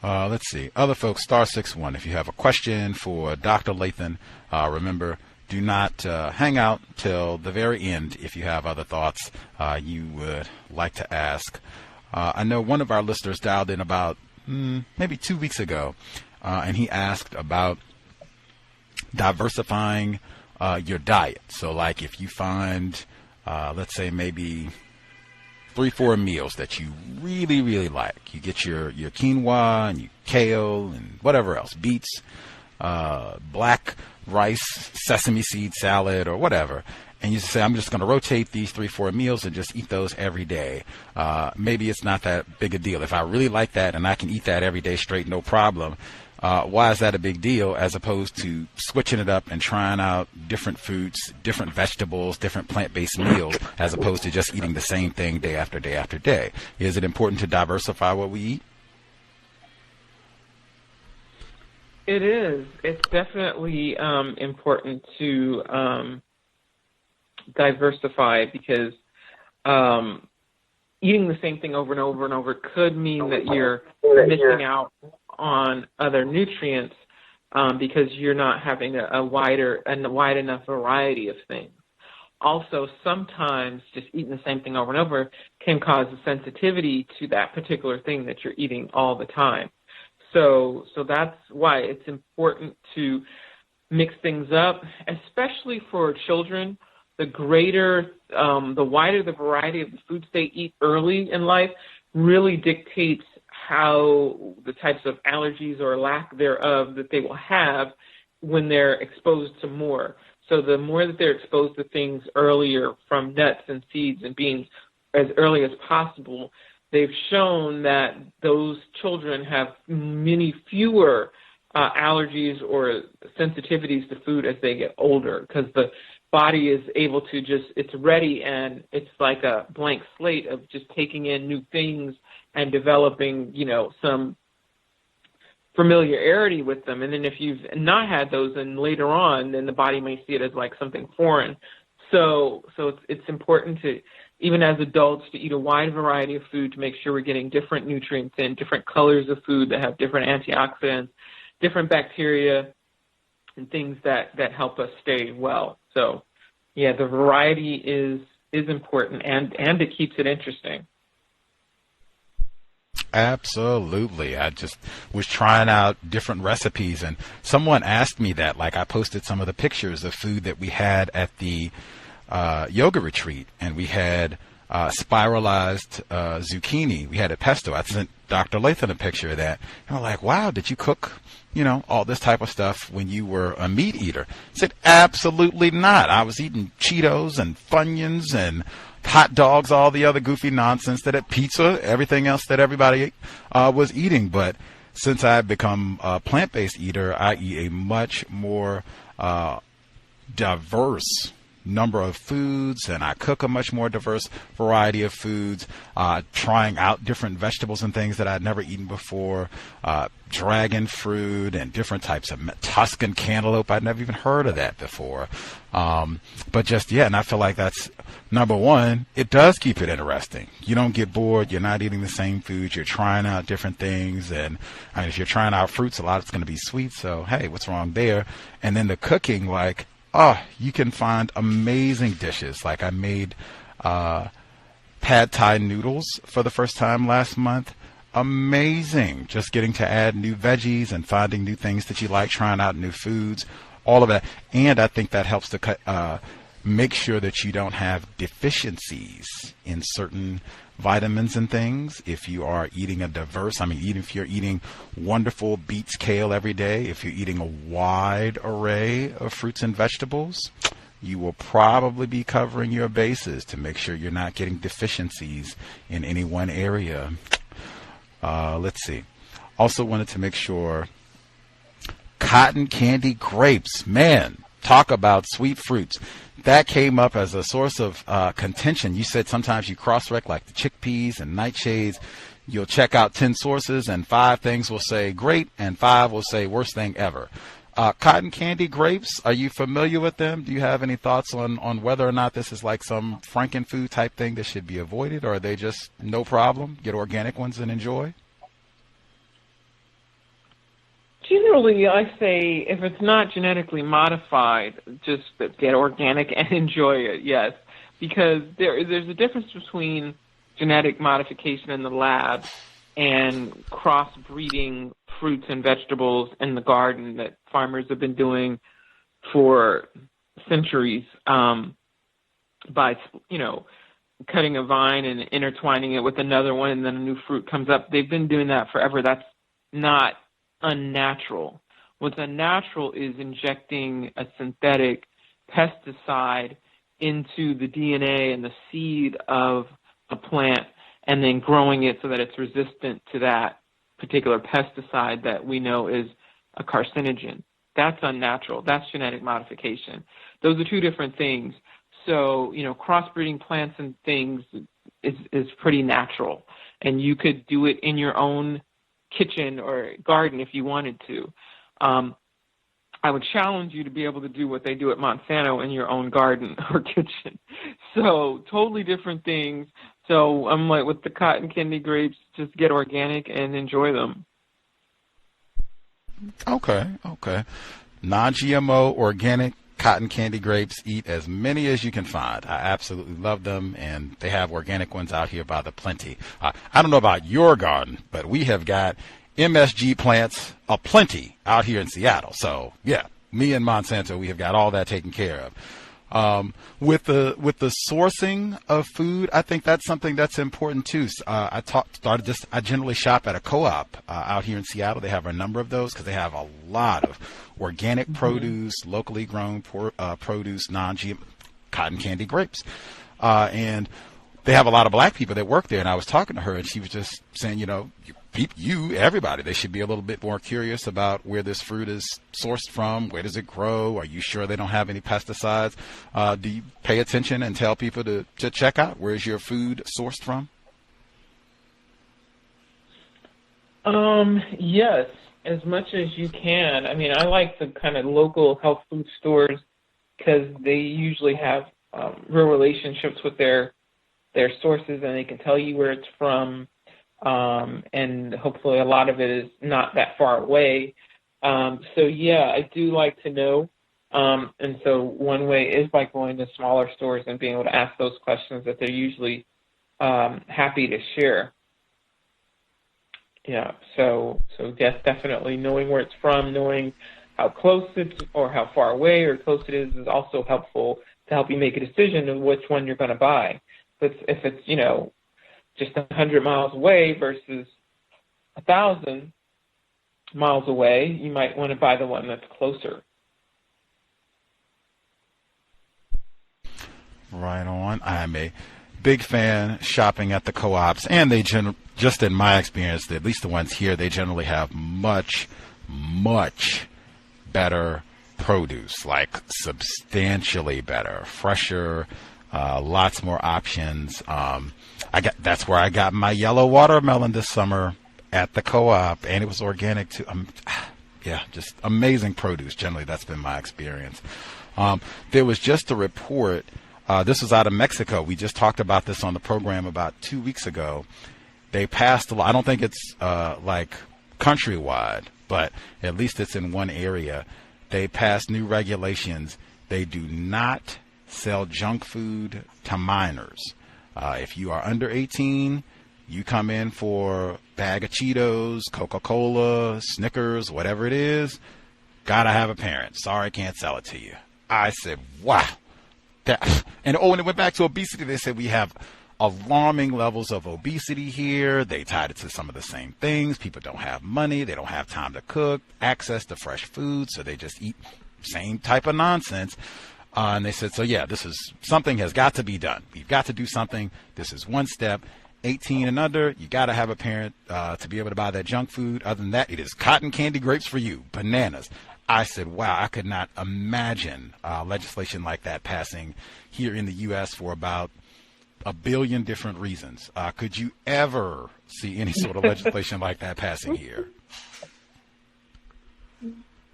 Let's see. Other folks, *61. If you have a question for Dr. Lathon, remember, do not hang out till the very end if you have other thoughts you would like to ask. I know one of our listeners dialed in about maybe 2 weeks ago, and he asked about diversifying your diet. So like if you find, let's say maybe 3-4 meals that you really, really like. You get your quinoa and your kale and whatever else, beets, black rice, sesame seed salad or whatever. And you say, I'm just going to rotate these 3-4 meals and just eat those every day. Maybe it's not that big a deal. If I really like that and I can eat that every day straight, no problem. Why is that a big deal as opposed to switching it up and trying out different foods, different vegetables, different plant-based meals, as opposed to just eating the same thing day after day after day? Is it important to diversify what we eat? It is. It's definitely important to diversify because eating the same thing over and over and over could mean that you're missing out on other nutrients because you're not having a wide enough variety of things. Also, sometimes just eating the same thing over and over can cause a sensitivity to that particular thing that you're eating all the time. So that's why it's important to mix things up, especially for children. The wider the variety of the foods they eat early in life really dictates how the types of allergies or lack thereof that they will have when they're exposed to more. So the more that they're exposed to things earlier from nuts and seeds and beans as early as possible, they've shown that those children have many fewer allergies or sensitivities to food as they get older because the body is able to it's ready and it's like a blank slate of just taking in new things and developing, some familiarity with them. And then if you've not had those and later on, then the body may see it as like something foreign. So it's important to, even as adults, to eat a wide variety of food to make sure we're getting different nutrients in, different colors of food that have different antioxidants, different bacteria, and things that help us stay well. So, yeah, the variety is important, and it keeps it interesting. Absolutely. I just was trying out different recipes, and someone asked me that. Like, I posted some of the pictures of food that we had at the yoga retreat, and we had spiralized zucchini. We had a pesto. I sent Dr. Lathon a picture of that. And I'm like, wow, did you cook, all this type of stuff when you were a meat eater? I said, absolutely not. I was eating Cheetos and Funyuns and hot dogs, all the other goofy nonsense pizza, everything else that everybody was eating. But since I've become a plant-based eater, I eat a much more diverse number of foods, and I cook a much more diverse variety of foods, trying out different vegetables and things that I'd never eaten before, dragon fruit and different types of Tuscan cantaloupe. I'd never even heard of that before. But just, and I feel like that's number one. It does keep it interesting. You don't get bored. You're not eating the same foods. You're trying out different things. And if you're trying out fruits, a lot of it's going to be sweet. So, hey, what's wrong there? And then the cooking, you can find amazing dishes. Like I made pad thai noodles for the first time last month. Amazing. Just getting to add new veggies and finding new things that you like, trying out new foods, all of that. And I think that helps to make sure that you don't have deficiencies in certain vitamins and things. If you are eating a diverse, even if you're eating wonderful beets, kale every day, if you're eating a wide array of fruits and vegetables, you will probably be covering your bases to make sure you're not getting deficiencies in any one area. Let's see. Also wanted to make sure cotton candy grapes, man, talk about sweet fruits. That came up as a source of contention. You said sometimes you cross-rec like the chickpeas and nightshades. You'll check out 10 sources and 5 things will say great and 5 will say worst thing ever. Cotton candy grapes, are you familiar with them? Do you have any thoughts on whether or not this is like some frankenfood type thing that should be avoided, or are they just no problem? Get organic ones and enjoy? Generally, I say if it's not genetically modified, just get organic and enjoy it, yes. Because there's a difference between genetic modification in the lab and crossbreeding fruits and vegetables in the garden that farmers have been doing for centuries by, cutting a vine and intertwining it with another one and then a new fruit comes up. They've been doing that forever. That's not unnatural. What's unnatural is injecting a synthetic pesticide into the DNA and the seed of a plant and then growing it so that it's resistant to that particular pesticide that we know is a carcinogen. That's unnatural. That's genetic modification. Those are two different things. So, crossbreeding plants and things is pretty natural. And you could do it in your own kitchen or garden if you wanted to. I would challenge you to be able to do what they do at Monsanto in your own garden or kitchen. So totally different things. So I'm like with the cotton candy grapes, just get organic and enjoy them. Okay. Non-GMO, organic cotton candy grapes. Eat as many as you can find. I absolutely love them, and they have organic ones out here by the plenty. I don't know about your garden, but we have got MSG plants aplenty out here in Seattle. So yeah, me and Monsanto, we have got all that taken care of. With the sourcing of food, I think that's something that's important too. I generally shop at a co-op out here in Seattle. They have a number of those because they have a lot of organic produce, locally grown produce, non-GM cotton candy grapes, and they have a lot of black people that work there. And I was talking to her, and she was just saying, everybody, they should be a little bit more curious about where this fruit is sourced from. Where does it grow? Are you sure they don't have any pesticides? Do you pay attention and tell people to check out where's your food sourced from? Yes, as much as you can. I mean, I like the kind of local health food stores because they usually have real relationships with their sources, and they can tell you where it's from. And hopefully a lot of it is not that far away. So yeah, I do like to know. And so one way is by going to smaller stores and being able to ask those questions that they're usually happy to share. Yeah, so yes, definitely knowing where it's from, knowing how close it's or how far away or close it is also helpful to help you make a decision of which one you're going to buy. But if it's, just 100 miles away versus 1,000 miles away, you might want to buy the one that's closer. Right on. I'm a big fan shopping at the co-ops, and they just in my experience, at least the ones here, they generally have much, much better produce, like substantially better, fresher, lots more options. That's where I got my yellow watermelon this summer at the co-op, and it was organic too. Just amazing produce. Generally, that's been my experience. There was just a report. This was out of Mexico. We just talked about this on the program about 2 weeks ago. They passed a law. I don't think it's like countrywide, but at least it's in one area. They passed new regulations. They do not sell junk food to minors. If you are under 18, you come in for a bag of Cheetos, Coca-Cola, Snickers, whatever it is, gotta have a parent. Sorry, can't sell it to you. I said, wow, And when it went back to obesity, they said we have alarming levels of obesity here. They tied it to some of the same things. People don't have money. They don't have time to cook, access to fresh food. So they just eat same type of nonsense. And they said, so yeah, something has got to be done. We've got to do something. This is one step. 18 and under, you got to have a parent to be able to buy that junk food. Other than that, it is cotton candy grapes for you, bananas. I said, wow, I could not imagine legislation like that passing here in the U.S. for about 1 billion different reasons. Could you ever see any sort of legislation like that passing here?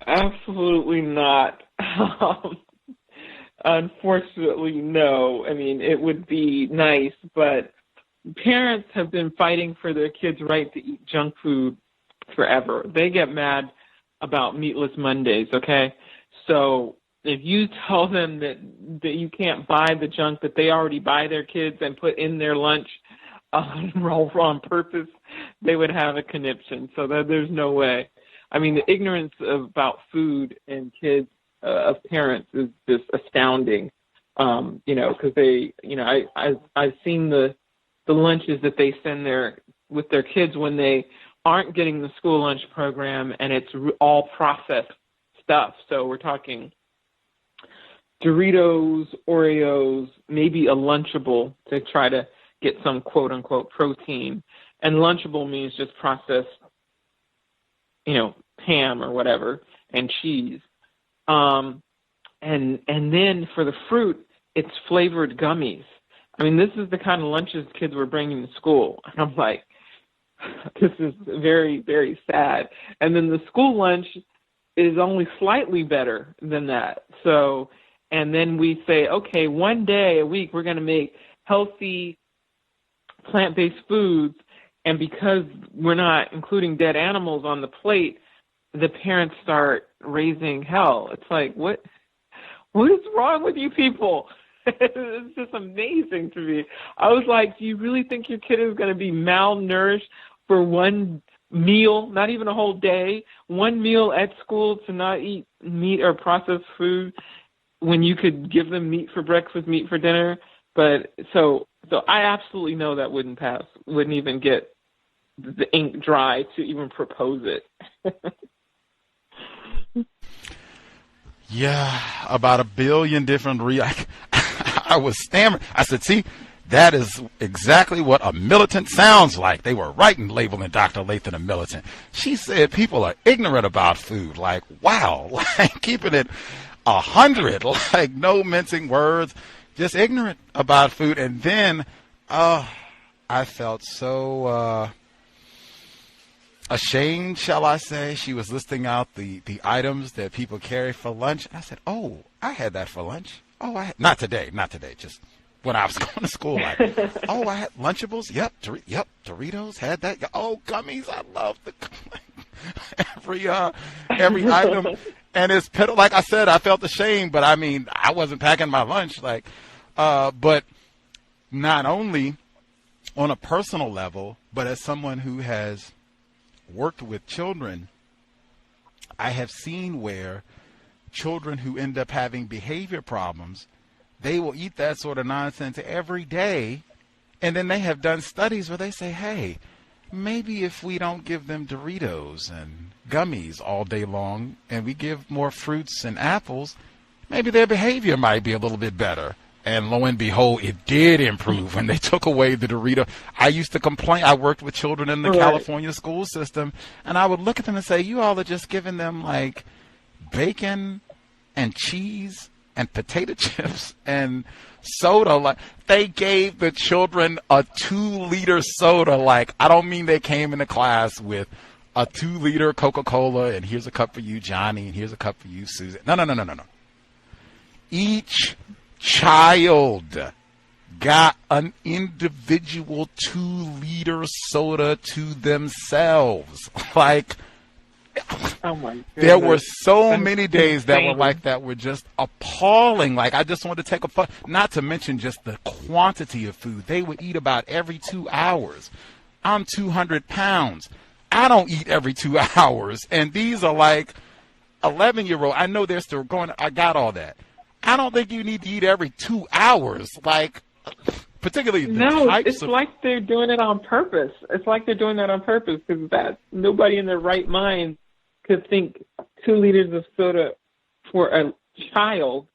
Absolutely not. Unfortunately, no. I mean, it would be nice, but parents have been fighting for their kids' right to eat junk food forever. They get mad about meatless Mondays, okay? So if you tell them that you can't buy the junk that they already buy their kids and put in their lunch on purpose, they would have a conniption. So that there's no way. I mean, the ignorance about food and kids of parents is just astounding. Because I've seen the lunches that they send with their kids when they aren't getting the school lunch program, and it's all processed stuff. So we're talking Doritos, Oreos, maybe a Lunchable to try to get some quote-unquote protein. And Lunchable means just processed, ham or whatever, and cheese. And then for the fruit, it's flavored gummies. I mean, this is the kind of lunches kids were bringing to school. And I'm like, this is very, very sad. And then the school lunch is only slightly better than that. So, and then we say, okay, one day a week we're going to make healthy plant-based foods. And because we're not including dead animals on the plate, the parents start raising hell. It's like, what is wrong with you people? It's just amazing to me. I was like, do you really think your kid is going to be malnourished for one meal, not even a whole day, one meal at school to not eat meat or processed food when you could give them meat for breakfast, meat for dinner? But so I absolutely know that wouldn't pass, wouldn't even get the ink dry to even propose it. Yeah, about 1 billion different I was stammering. I said, see, that is exactly what a militant sounds like. They were right in labeling Dr. Lathon a militant. She said people are ignorant about food. Like, wow, like keeping it 100, like no mincing words, just ignorant about food. And then I felt so ashamed, shall I say. She was listing out the items that people carry for lunch. I said, oh, I had that for lunch. Oh, not today, just when I was going to school. Like, oh, I had Lunchables. Yep, Doritos had that. Oh, gummies. I love every item. And it's like I said, I felt ashamed, but I mean, I wasn't packing my lunch. Like, but not only on a personal level, but as someone who has worked with children, I have seen where children who end up having behavior problems, they will eat that sort of nonsense every day. And then they have done studies where they say, hey, maybe if we don't give them Doritos and gummies all day long and we give more fruits and apples, maybe their behavior might be a little bit better. And lo and behold, it did improve when they took away the Dorito. I used to complain. I worked with children in the California school system, and I would look at them and say, you all are just giving them like bacon and cheese and potato chips and soda. Like, they gave the children a 2-liter soda. Like, I don't mean they came into class with a 2-liter Coca-Cola and here's a cup for you, Johnny, and here's a cup for you, Susan. No. Each child got an individual 2-liter soda to themselves. Like, oh my goodness. There were so many days that were like that, were just appalling. Like, I just wanted to take a photo. Not to mention just the quantity of food. They would eat about every 2 hours. I'm 200 pounds. I don't eat every 2 hours. And these are like 11-year-old. I know they're still going. I got all that. I don't think you need to eat every 2 hours. Like, particularly the types of... like they're doing it on purpose. It's like they're doing that on purpose because that nobody in their right mind could think 2 liters of soda for a child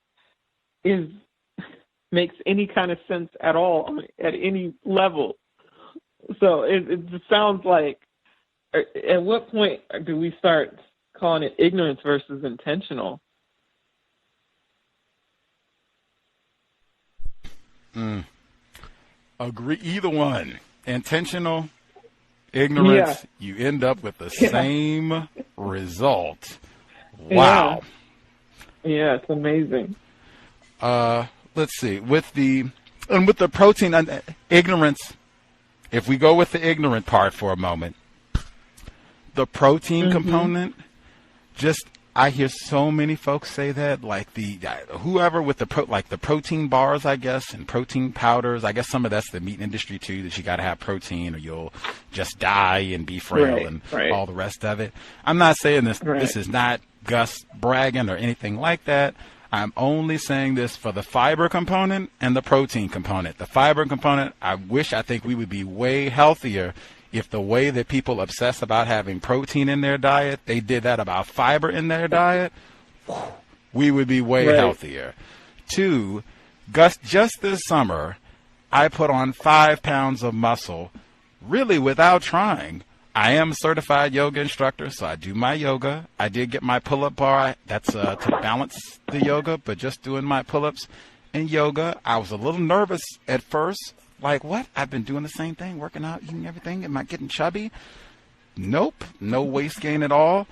makes any kind of sense at all at any level. So it just sounds like, at what point do we start calling it ignorance versus intentional? Agree, either one. Intentional, ignorance, you end up with the same result. Wow. Yeah, it's amazing. Let's see. With the protein ignorance, if we go with the ignorant part for a moment, the protein component, I hear so many folks say that, like whoever with the protein bars, I guess, and protein powders. I guess some of that's the meat industry too, that you got to have protein or you'll just die and be frail and all the rest of it. I'm not saying this. This is not Gus bragging or anything like that. I'm only saying this for the fiber component and the protein component. The fiber component, I think we would be way healthier if the way that people obsess about having protein in their diet, they did that about fiber in their diet, we would be way healthier. 2, Gus, just this summer, I put on 5 pounds of muscle, really without trying. I am a certified yoga instructor, so I do my yoga. I did get my pull-up bar. That's to balance the yoga, but just doing my pull-ups and yoga. I was a little nervous at first. Like, what? I've been doing the same thing, working out, eating everything. Am I getting chubby? Nope. No waist gain at all.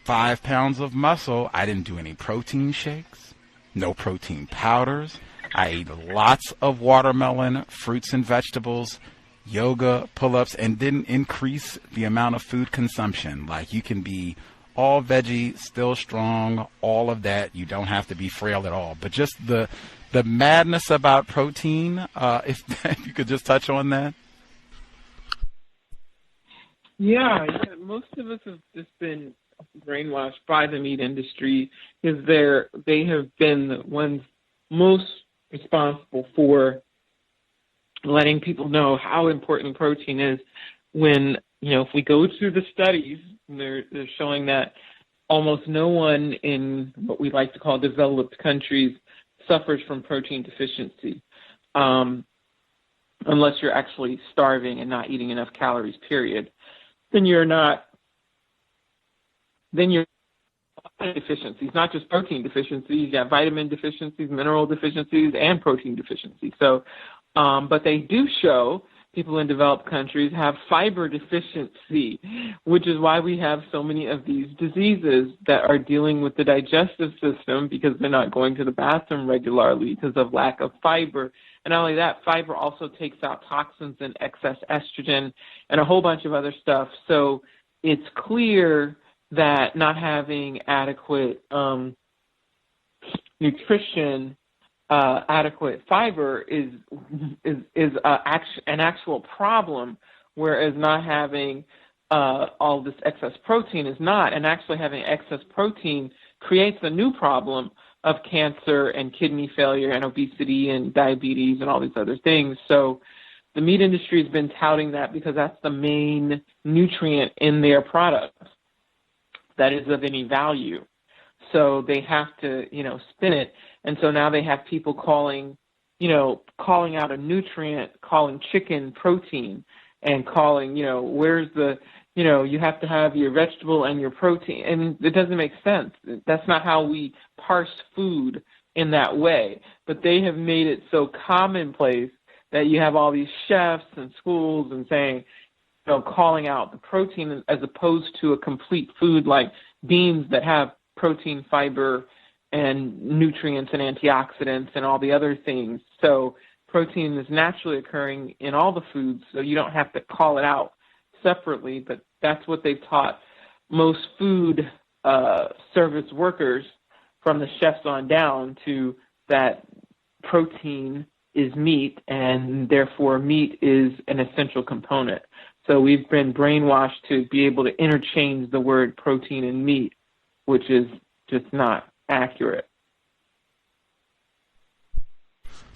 5 pounds of muscle. I didn't do any protein shakes. No protein powders. I ate lots of watermelon, fruits and vegetables, yoga, pull-ups, and didn't increase the amount of food consumption. Like, you can be all veggie, still strong, all of that. You don't have to be frail at all. But just the madness about protein, if you could just touch on that. Yeah, most of us have just been brainwashed by the meat industry because they have been the ones most responsible for letting people know how important protein is when, if we go through the studies, they're showing that almost no one in what we like to call developed countries suffers from protein deficiency, unless you're actually starving and not eating enough calories, period. Then you're deficiencies, not just protein deficiencies. You have vitamin deficiencies, mineral deficiencies, and protein deficiencies. So, but they do show people in developed countries have fiber deficiency, which is why we have so many of these diseases that are dealing with the digestive system because they're not going to the bathroom regularly because of lack of fiber. And not only that, fiber also takes out toxins and excess estrogen and a whole bunch of other stuff. So it's clear that not having adequate nutrition, adequate fiber is an actual problem, whereas not having all this excess protein is not. And actually having excess protein creates a new problem of cancer and kidney failure and obesity and diabetes and all these other things. So the meat industry has been touting that because that's the main nutrient in their products that is of any value. So they have to, spin it. And so now they have people calling out a nutrient, calling chicken protein and calling, where's the, you have to have your vegetable and your protein. And it doesn't make sense. That's not how we parse food in that way. But they have made it so commonplace that you have all these chefs and schools and saying, calling out the protein as opposed to a complete food like beans that have protein, fiber, and nutrients and antioxidants and all the other things. So protein is naturally occurring in all the foods, so you don't have to call it out separately, but that's what they've taught most food service workers from the chefs on down to, that protein is meat and therefore meat is an essential component. So we've been brainwashed to be able to interchange the word protein and meat, which is just not accurate.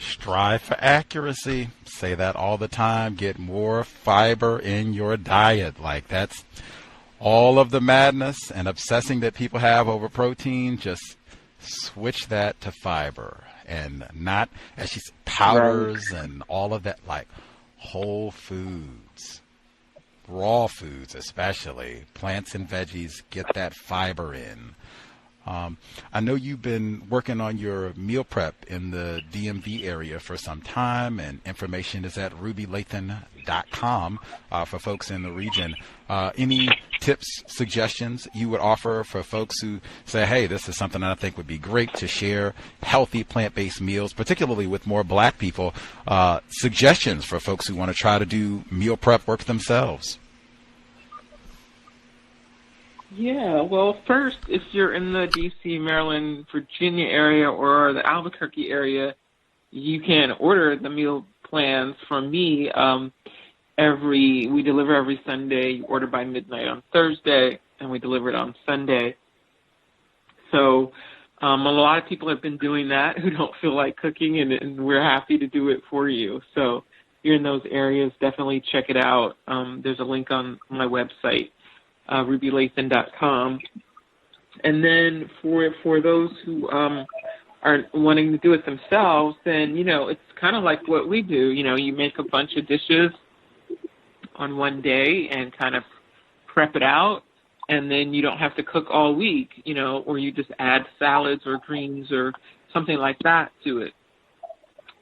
Strive for accuracy. Say that all the time. Get more fiber in your diet. Like, that's all of the madness and obsessing that people have over protein. Just switch that to fiber, and not, as she said, powders and all of that. Like, whole foods, raw foods especially, plants and veggies, get that fiber in. I know you've been working on your meal prep in the DMV area for some time, and information is at rubylathon.com for folks in the region. Any tips, suggestions you would offer for folks who say, hey, this is something I think would be great to share, healthy plant-based meals, particularly with more Black people, suggestions for folks who want to try to do meal prep work themselves? Yeah, well, first, if you're in the D.C., Maryland, Virginia area or the Albuquerque area, you can order the meal plans from me. We deliver every Sunday. You order by midnight on Thursday, and we deliver it on Sunday. So a lot of people have been doing that who don't feel like cooking, and we're happy to do it for you. So if you're in those areas, definitely check it out. There's a link on my website, rubylathon.com. And then for those who are wanting to do it themselves, then, it's kind of like what we do. You make a bunch of dishes on one day and kind of prep it out, and then you don't have to cook all week, or you just add salads or greens or something like that to it,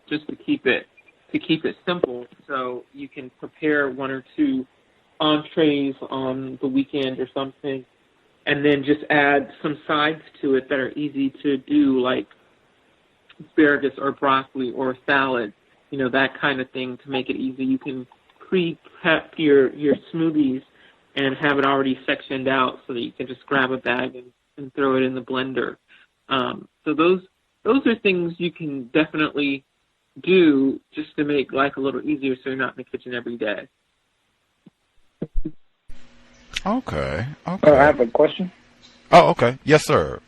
just to keep it simple, so you can prepare one or two entrees on the weekend or something, and then just add some sides to it that are easy to do, like asparagus or broccoli or salad, that kind of thing, to make it easy. You can pre-prep your smoothies and have it already sectioned out so that you can just grab a bag and throw it in the blender. So those are things you can definitely do just to make life a little easier, so you're not in the kitchen every day. Okay. I have a question. Oh, okay. Yes, sir.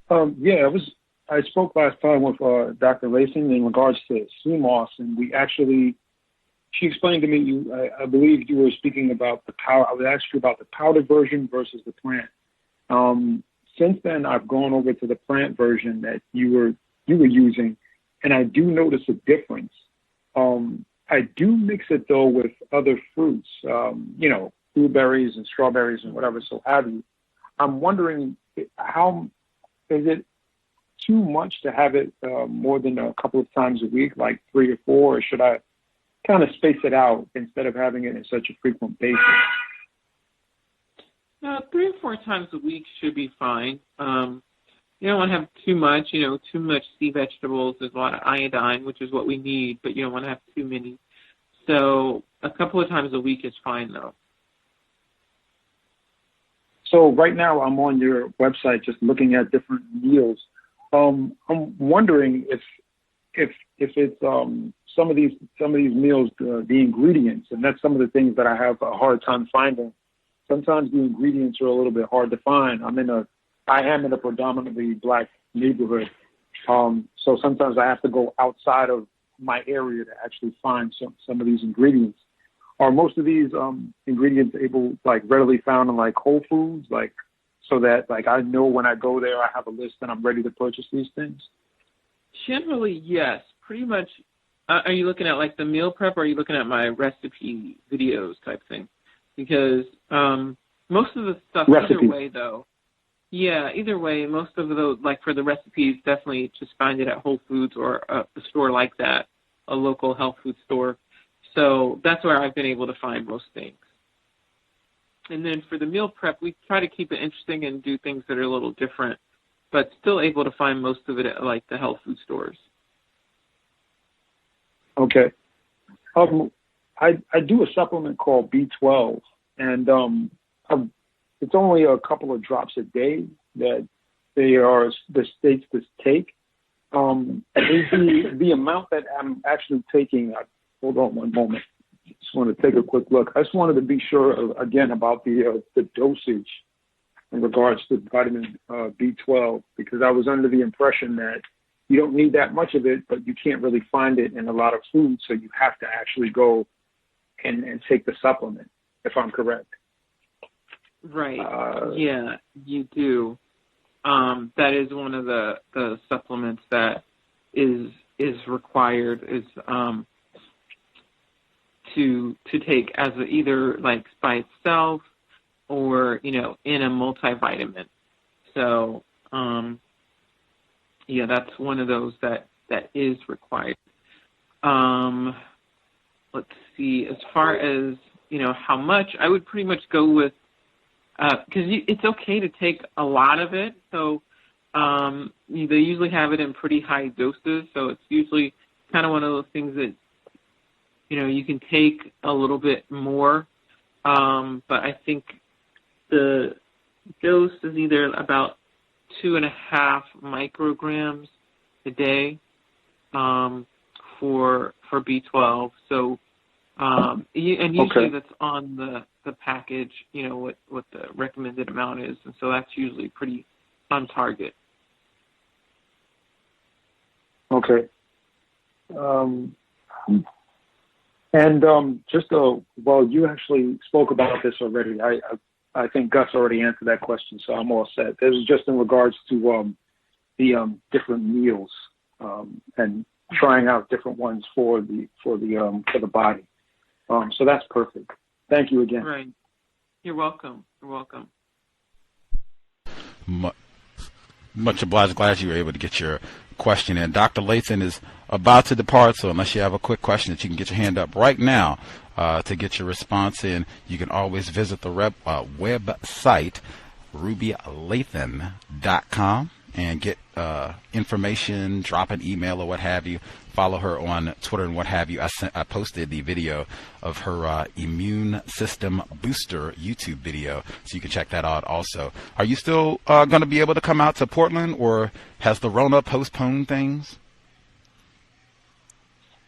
I spoke last time with Dr. Lathon in regards to C.O.W.S, and she explained to me, I believe you were speaking about the powder. I was asking you about the powder version versus the plant. Since then, I've gone over to the plant version that you were using, and I do notice a difference. I do mix it, though, with other fruits, blueberries and strawberries and whatever, so have you. I'm wondering, how is it too much to have it more than a couple of times a week, like 3 or 4, or should I kind of space it out instead of having it in such a frequent basis? No, 3 or 4 times a week should be fine. You don't want to have too much. Too much sea vegetables. There's a lot of iodine, which is what we need, but you don't want to have too many. So a couple of times a week is fine, though. So right now I'm on your website just looking at different meals. I'm wondering if it's some of these meals, the ingredients, and that's some of the things that I have a hard time finding. Sometimes the ingredients are a little bit hard to find. I am in a predominantly Black neighborhood, so sometimes I have to go outside of my area to actually find some of these ingredients. Are most of these ingredients readily found in Whole Foods, so that I know when I go there I have a list and I'm ready to purchase these things? Generally, yes. Pretty much. Are you looking at the meal prep, or are you looking at my recipe videos type thing? Because most of the stuff, either way, though. Yeah, either way, most of those, for the recipes, definitely just find it at Whole Foods or a store like that, a local health food store. So that's where I've been able to find most things. And then for the meal prep, we try to keep it interesting and do things that are a little different, but still able to find most of it at the health food stores. Okay. I do a supplement called B12, and it's only a couple of drops a day that the states to take. The amount that I'm actually taking, hold on one moment. Just want to take a quick look. I just wanted to be sure, again, about the dosage in regards to vitamin B12, because I was under the impression that you don't need that much of it, but you can't really find it in a lot of food, so you have to actually go and take the supplement, if I'm correct. Right. Yeah, you do. That is one of the supplements that is required is to take as either like by itself or in a multivitamin. So yeah, that's one of those that is required. Let's see. As far as how much, I would pretty much go with because it's okay to take a lot of it. So they usually have it in pretty high doses. So it's usually kind of one of those things that you can take a little bit more. But I think the dose is either about 2.5 micrograms a day for B12. So and usually that's on the package, what the recommended amount is, and so that's usually pretty on target. Okay. Well, you actually spoke about this already. I think Gus already answered that question, so I'm all set. This is just in regards to the different meals and trying out different ones for the body. So that's perfect. Thank you again. Right. You're welcome. You're welcome. Much obliged. Glad you were able to get your question in. Dr. Lathon is about to depart, so unless you have a quick question that you can get your hand up right now to get your response in, you can always visit the website, rubylathon.com, and get information, drop an email or what have you. Follow her on Twitter and what have you. I posted the video of her immune system booster YouTube video, so you can check that out also. Are you still going to be able to come out to Portland, or has the Rona postponed things?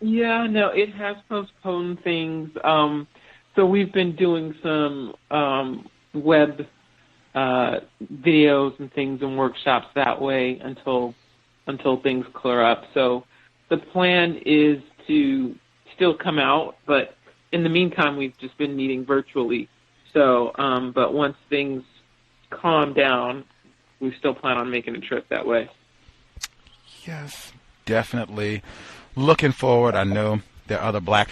Yeah, no, it has postponed things. So we've been doing some web videos and things and workshops that way until things clear up. So the plan is to still come out, but in the meantime, we've just been meeting virtually. So, but once things calm down, we still plan on making a trip that way. Yes, definitely. Looking forward. I know there are other Black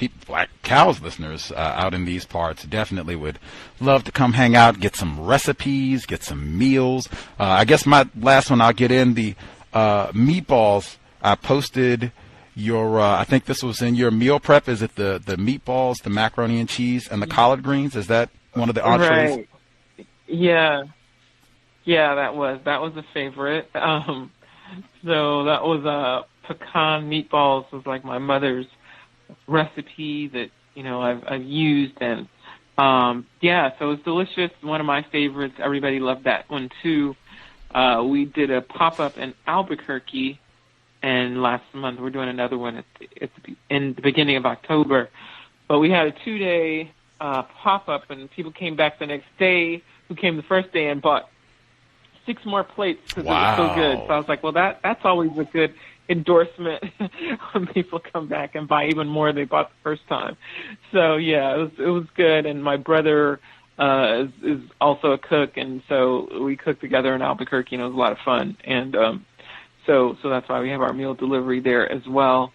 Cows listeners out in these parts. Definitely would love to come hang out, get some recipes, get some meals. I guess my last one, I'll get in the meatballs. I posted your, I think this was in your meal prep. Is it the meatballs, the macaroni and cheese, and the collard greens? Is that one of the entrees? Right. Yeah, that was a favorite. So that was pecan meatballs was like my mother's recipe that I've used, and so it's delicious. One of my favorites. Everybody loved that one too. We did a pop-up in Albuquerque, and last month we're doing another one in the beginning of October. But we had a 2-day pop-up, and people came back the next day who came the first day and bought 6 more plates because it was so good. So I was like, well, that's always a good endorsement when people come back and buy even more than they bought the first time. So yeah, it was good. And my brother is also a cook, and so we cooked together in Albuquerque, and it was a lot of fun. And so that's why we have our meal delivery there as well.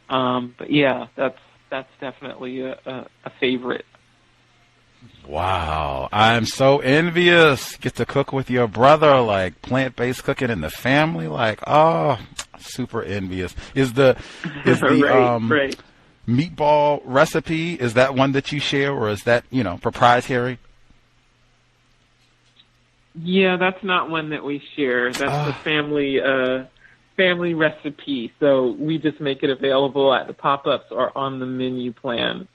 But yeah, that's definitely a favorite. Wow, I'm so envious. Get to cook with your brother, like plant-based cooking in the family. Like, oh, super envious. Is the right. meatball recipe, is that one that you share, or is that proprietary? Yeah, that's not one that we share. That's the family recipe. So we just make it available at the pop-ups or on the menu plan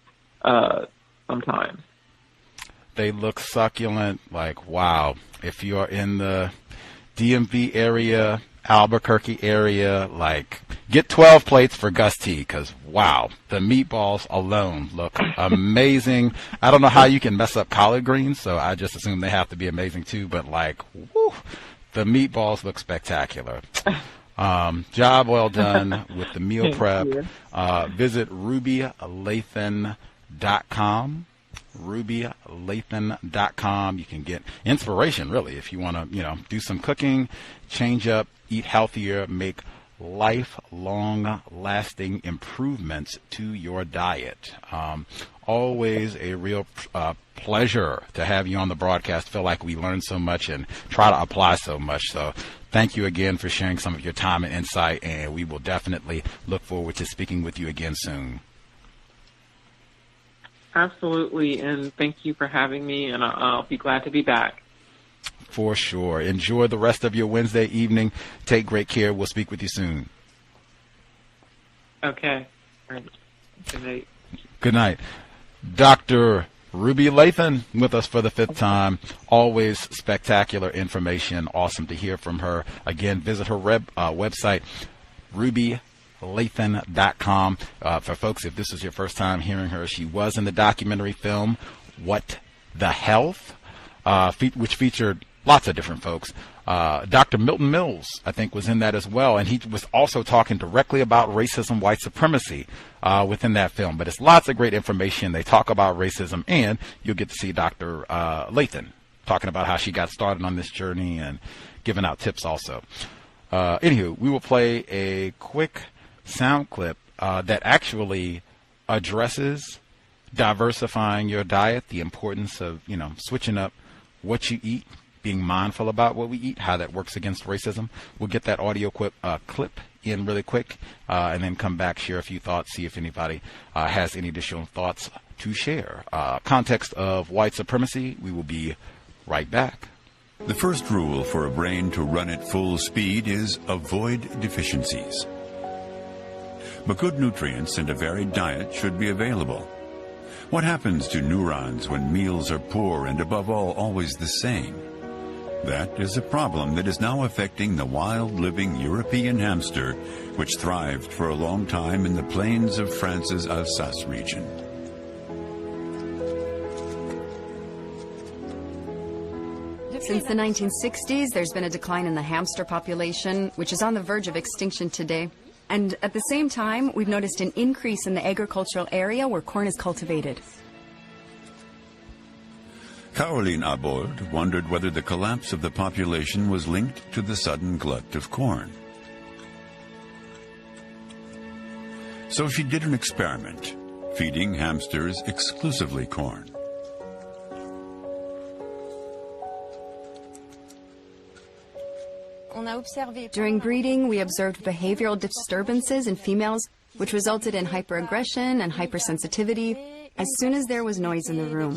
sometimes. They look succulent. Like, wow. If you're in the DMV area, Albuquerque area, like, get 12 plates for Gus T, because, wow, the meatballs alone look amazing. I don't know how you can mess up collard greens, so I just assume they have to be amazing too, but, like, whew, the meatballs look spectacular. Job well done with the meal prep. Visit rubylathon.com. rubylathon.com. You can get inspiration, really, if you want to, do some cooking, change up, eat healthier, make lifelong lasting improvements to your diet. Always a real pleasure to have you on the broadcast. Feel like we learned so much and try to apply so much. So thank you again for sharing some of your time and insight, and we will definitely look forward to speaking with you again soon. Absolutely, and thank you for having me, and I'll be glad to be back. For sure. Enjoy the rest of your Wednesday evening. Take great care. We'll speak with you soon. Okay. All right. Good night. Good night. Dr. Ruby Lathon with us for the fifth time. Always spectacular information. Awesome to hear from her. Again, visit her website, rubylathon.com. For folks, if this is your first time hearing her, she was in the documentary film What the Health, which featured lots of different folks. Dr. Milton Mills, I think, was in that as well, and he was also talking directly about racism, white supremacy within that film. But it's lots of great information. They talk about racism, and you'll get to see Dr. Lathon talking about how she got started on this journey and giving out tips also. Anywho, we will play a quick sound clip that actually addresses diversifying your diet, the importance of, switching up what you eat, being mindful about what we eat, how that works against racism. We'll get that audio clip in really quick, and then come back, share a few thoughts, see if anybody has any additional thoughts to share. Context of White Supremacy. We will be right back. The first rule for a brain to run at full speed is avoid deficiencies. But good nutrients and a varied diet should be available. What happens to neurons when meals are poor and, above all, always the same? That is a problem that is now affecting the wild-living European hamster, which thrived for a long time in the plains of France's Alsace region. Since the 1960s, there's been a decline in the hamster population, which is on the verge of extinction today. And at the same time, we've noticed an increase in the agricultural area where corn is cultivated. Caroline Abold wondered whether the collapse of the population was linked to the sudden glut of corn. So she did an experiment, feeding hamsters exclusively corn. During breeding, we observed behavioral disturbances in females, which resulted in hyperaggression and hypersensitivity as soon as there was noise in the room.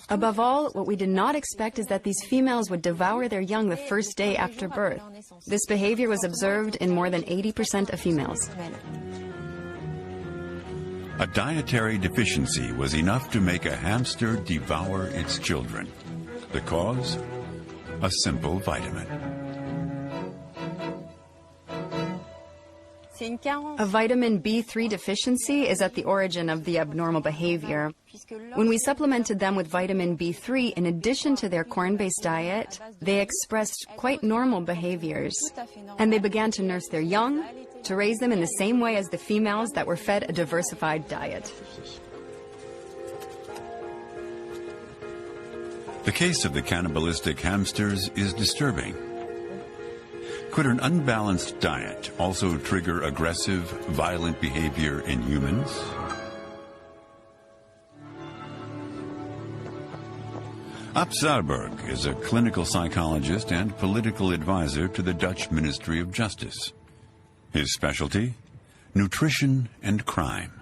Above all, what we did not expect is that these females would devour their young the first day after birth. This behavior was observed in more than 80% of females. A dietary deficiency was enough to make a hamster devour its children. The cause? A simple vitamin. A vitamin B3 deficiency is at the origin of the abnormal behavior. When we supplemented them with vitamin B3 in addition to their corn-based diet, they expressed quite normal behaviors. And they began to nurse their young, to raise them in the same way as the females that were fed a diversified diet. The case of the cannibalistic hamsters is disturbing. Could an unbalanced diet also trigger aggressive, violent behavior in humans? Ab Zaalberg is a clinical psychologist and political advisor to the Dutch Ministry of Justice. His specialty? Nutrition and crime.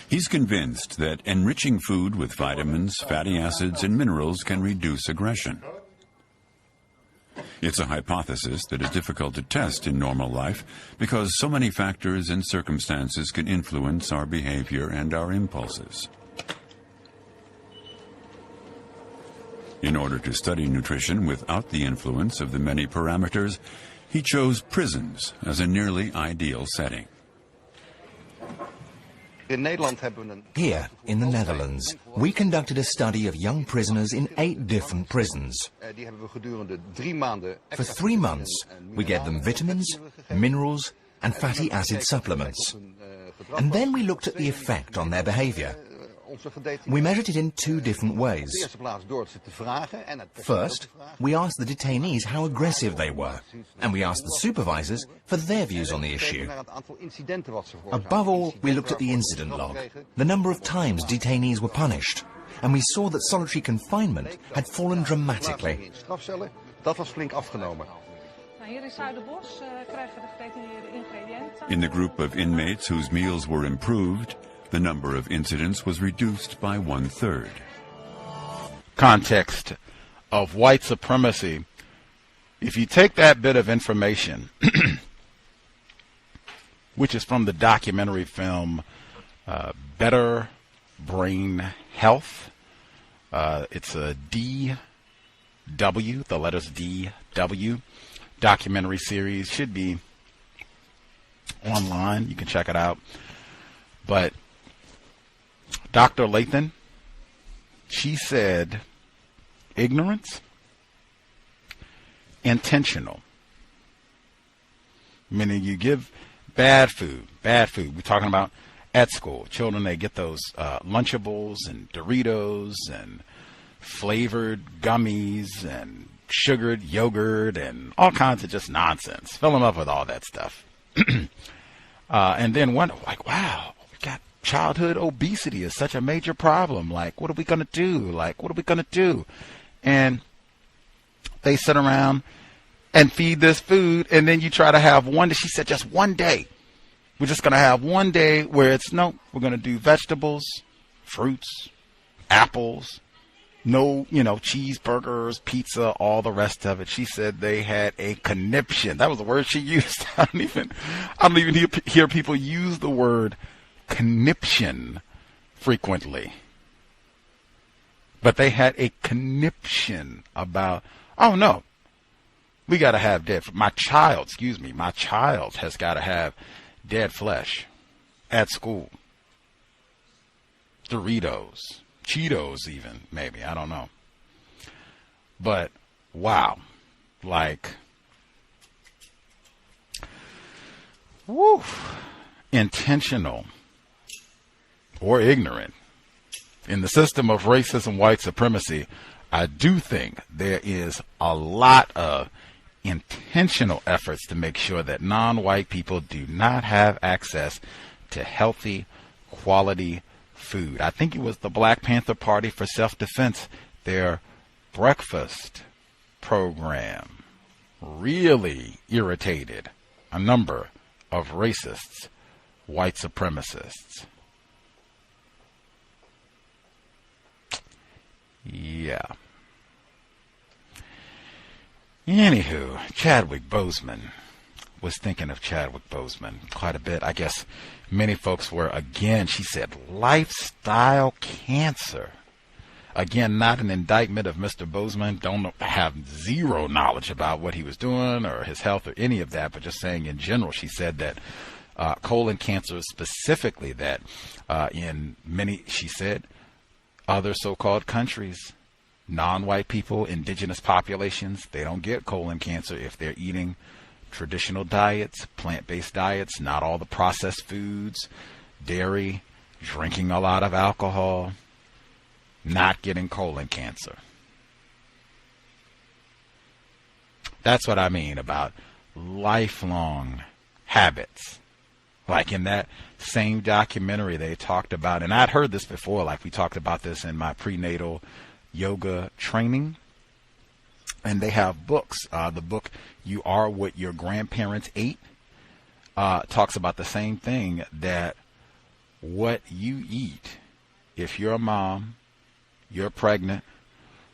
He's convinced that enriching food with vitamins, fatty acids, and minerals can reduce aggression. It's a hypothesis that is difficult to test in normal life because so many factors and circumstances can influence our behavior and our impulses. In order to study nutrition without the influence of the many parameters, he chose prisons as a nearly ideal setting. Here, in the Netherlands, we conducted a study of young prisoners in 8 different prisons. For 3 months, we gave them vitamins, minerals, and fatty acid supplements. And then we looked at the effect on their behavior. We measured it in 2 different ways. First, we asked the detainees how aggressive they were, and we asked the supervisors for their views on the issue. Above all, we looked at the incident log, the number of times detainees were punished, and we saw that solitary confinement had fallen dramatically. In the group of inmates whose meals were improved, the number of incidents was reduced by 1/3. Context of White Supremacy. If you take that bit of information, which is from the documentary film Better Brain Health, it's a DW, the letters DW, documentary series, should be online, you can check it out. But Dr. Lathon, she said ignorance, intentional, meaning you give bad food. We're talking about at school. Children, they get those Lunchables and Doritos and flavored gummies and sugared yogurt and all kinds of just nonsense. Fill them up with all that stuff. And then wonder, like, wow, we got childhood obesity is such a major problem. Like, what are we going to do? And they sit around and feed this food, and then you try to have one, she said, just one day. We're just going to have one day where it's, no, we're going to do vegetables, fruits, apples, no, cheeseburgers, pizza, all the rest of it. She said they had a conniption. That was the word she used. I don't even hear people use the word conniption frequently. But they had a conniption about, oh no, we got to have dead. My child has got to have dead flesh at school. Doritos, Cheetos even, maybe, I don't know. But wow, like, woo, intentional or ignorant. In the system of racism, white supremacy, I do think there is a lot of intentional efforts to make sure that non-white people do not have access to healthy, quality food. I think it was the Black Panther Party for Self-Defense, their breakfast program really irritated a number of racists, white supremacists. Yeah. Anywho, Chadwick Boseman. Was thinking of Chadwick Boseman quite a bit. I guess many folks were, again, she said, lifestyle cancer. Again, not an indictment of Mr. Boseman. Don't have zero knowledge about what he was doing or his health or any of that, but just saying in general, she said that colon cancer specifically, that in many, she said, other so-called countries, non-white people, indigenous populations, they don't get colon cancer if they're eating traditional diets, plant-based diets, not all the processed foods, dairy, drinking a lot of alcohol, not getting colon cancer. That's what I mean about lifelong habits. Like in that same documentary they talked about, and I'd heard this before, like we talked about this in my prenatal yoga training. And they have books. The book, You Are What Your Grandparents Ate, talks about the same thing, that what you eat, if you're a mom, you're pregnant,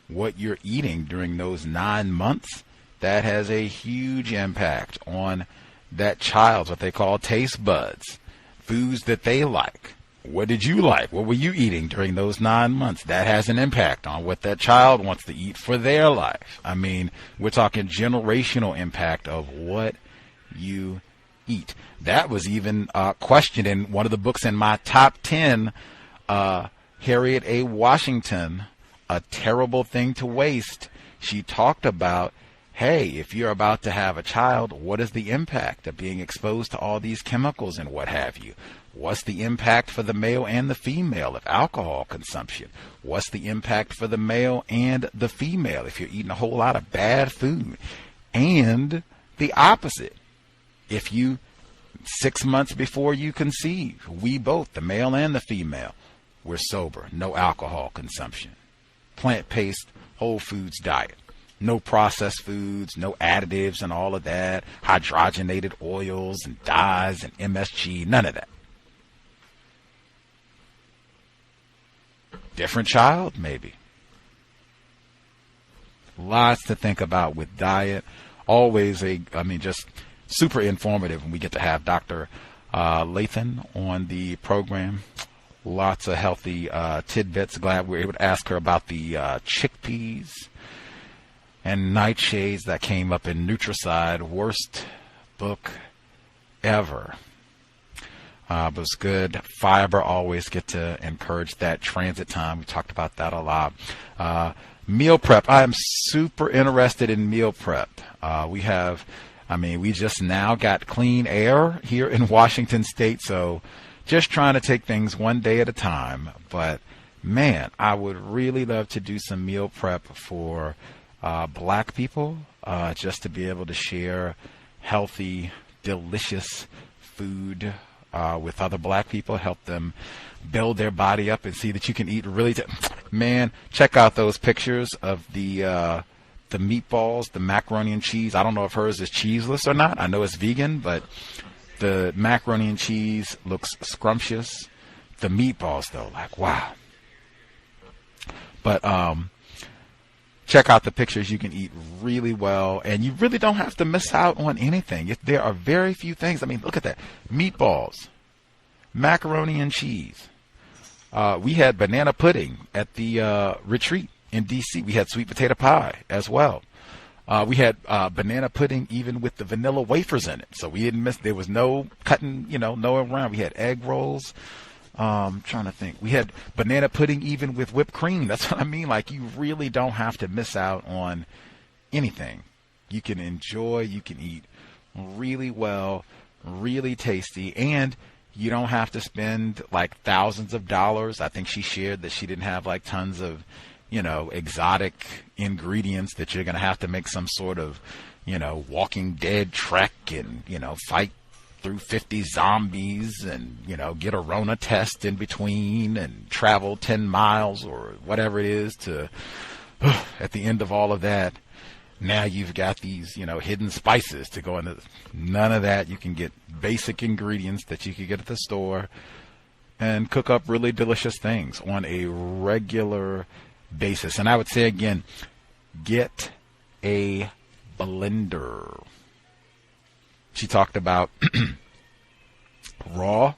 what you're eating during those 9 months, that has a huge impact on that child's, what they call taste buds, foods that they like. What did you like? What were you eating during those 9 months? That has an impact on what that child wants to eat for their life. I mean, we're talking generational impact of what you eat. That was even questioned in one of the books in my top 10, Harriet A. Washington, A Terrible Thing to Waste. She talked about, hey, if you're about to have a child, what is the impact of being exposed to all these chemicals and what have you? What's the impact for the male and the female of alcohol consumption? What's the impact for the male and the female if you're eating a whole lot of bad food? And the opposite. If you, 6 months before you conceive, we both, the male and the female, we're sober, no alcohol consumption, plant-based, whole foods diet, no processed foods, no additives and all of that, hydrogenated oils and dyes and MSG, none of that. Different child, maybe. Lots to think about with diet. Always just super informative when we get to have Dr. Lathon on the program. Lots of healthy tidbits. Glad we were able to ask her about the chickpeas and nightshades that came up in Nutricide. Worst book ever. It was good. Fiber, always get to encourage that. Transit time, we talked about that a lot. Meal prep. I am super interested in meal prep. We just now got clean air here in Washington State, so just trying to take things one day at a time. But man, I would really love to do some meal prep for black people, just to be able to share healthy, delicious food with other black people, help them build their body up and see that you can eat really. Man, check out those pictures of the meatballs, the macaroni and cheese. I don't know if hers is cheeseless or not. I know it's vegan, but the macaroni and cheese looks scrumptious. The meatballs, though, like, wow. But check out the pictures. You can eat really well, and you really don't have to miss out on anything. There are very few things. I mean, look at that. Meatballs, macaroni and cheese. We had banana pudding at the retreat in D.C. We had sweet potato pie as well. We had banana pudding even with the vanilla wafers in it. So we didn't miss. There was no cutting, no around. We had egg rolls. Trying to think. We had banana pudding even with whipped cream. That's what I mean. Like, you really don't have to miss out on anything. You can enjoy, you can eat really well, really tasty, and you don't have to spend like thousands of dollars. I think she shared that she didn't have like tons of, exotic ingredients that you're going to have to make some sort of, Walking Dead trek and, fight through 50 zombies and, get a Rona test in between and travel 10 miles or whatever it is to, at the end of all of that, now you've got these, hidden spices to go into. None of that. You can get basic ingredients that you could get at the store and cook up really delicious things on a regular basis. And I would say again, get a blender. She talked about raw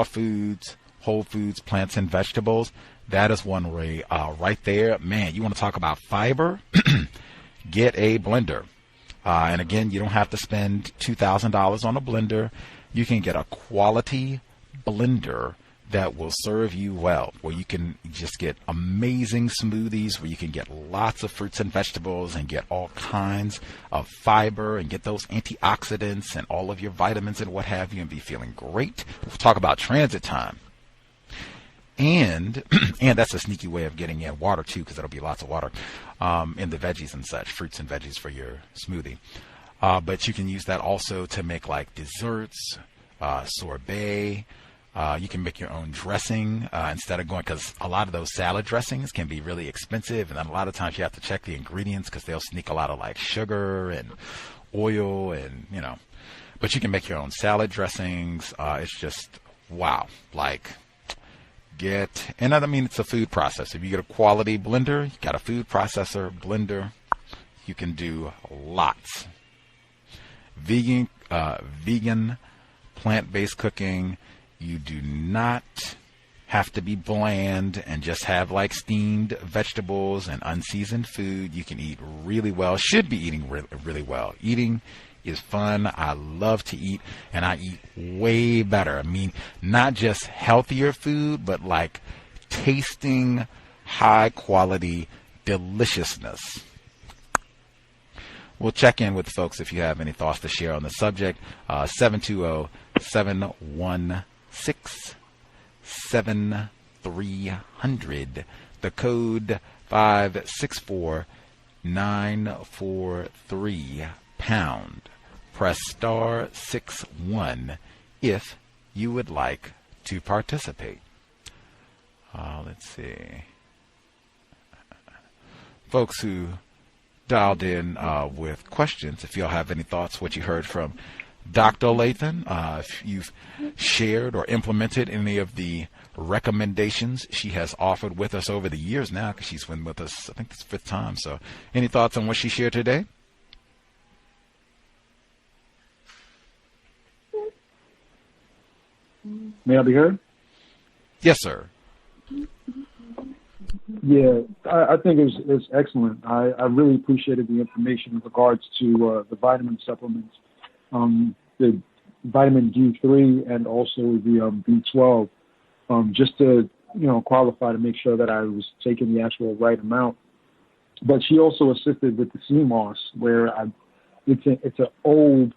foods, whole foods, plants and vegetables. That is one way right there. Man, you want to talk about fiber? Get a blender. And again, you don't have to spend $2,000 on a blender. You can get a quality blender that will serve you well, where you can just get amazing smoothies, where you can get lots of fruits and vegetables and get all kinds of fiber and get those antioxidants and all of your vitamins and what have you and be feeling great. We'll talk about transit time. And that's a sneaky way of getting in water too, because there'll be lots of water in the veggies and such, fruits and veggies for your smoothie. But you can use that also to make like desserts, sorbet. You can make your own dressing instead of going, because a lot of those salad dressings can be really expensive, and then a lot of times you have to check the ingredients because they'll sneak a lot of like sugar and oil and but you can make your own salad dressings. It's just wow, like and I mean, it's a food processor. If you get a quality blender, you got a food processor blender, you can do lots. Vegan, plant-based cooking. You do not have to be bland and just have like steamed vegetables and unseasoned food. You can eat really well, should be eating really well. Eating is fun. I love to eat, and I eat way better. I mean, not just healthier food, but like tasting high quality deliciousness. We'll check in with folks if you have any thoughts to share on the subject. 720-716-7300. The code 564943 pound. Press star 61 if you would like to participate. Let's see. Folks who dialed in with questions, if y'all have any thoughts, what you heard from Dr. Lathon, if you've shared or implemented any of the recommendations she has offered with us over the years now, because she's been with us, I think it's 5th time. So any thoughts on what she shared today? May I be heard? Yes, sir. Yeah, I think it's excellent. I really appreciated the information in regards to the vitamin supplements, the vitamin D3 and also the B12, just to qualify to make sure that I was taking the actual right amount. But she also assisted with the CMOS, where it's an old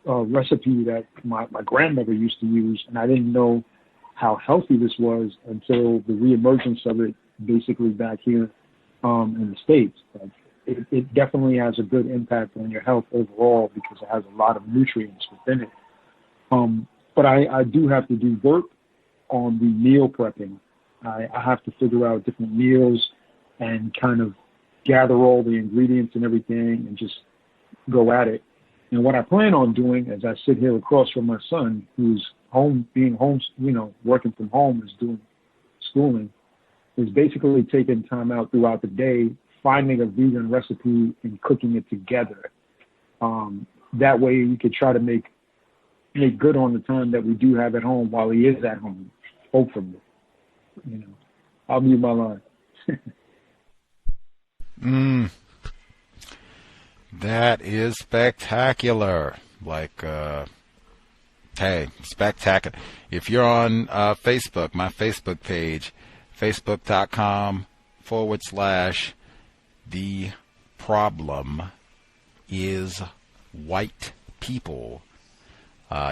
recipe that my grandmother used to use, and I didn't know how healthy this was until the reemergence of it basically back here in the States. It definitely has a good impact on your health overall because it has a lot of nutrients within it. But I do have to do work on the meal prepping. I have to figure out different meals and kind of gather all the ingredients and everything and just go at it. And what I plan on doing as I sit here across from my son, who's working from home, is doing schooling, is basically taking time out throughout the day, finding a vegan recipe and cooking it together. That way we could try to make good on the time that we do have at home while he is at home, hopefully. I'll mute my line. That is spectacular. Hey, spectacular. If you're on Facebook, my Facebook page, facebook.com/the problem is white people.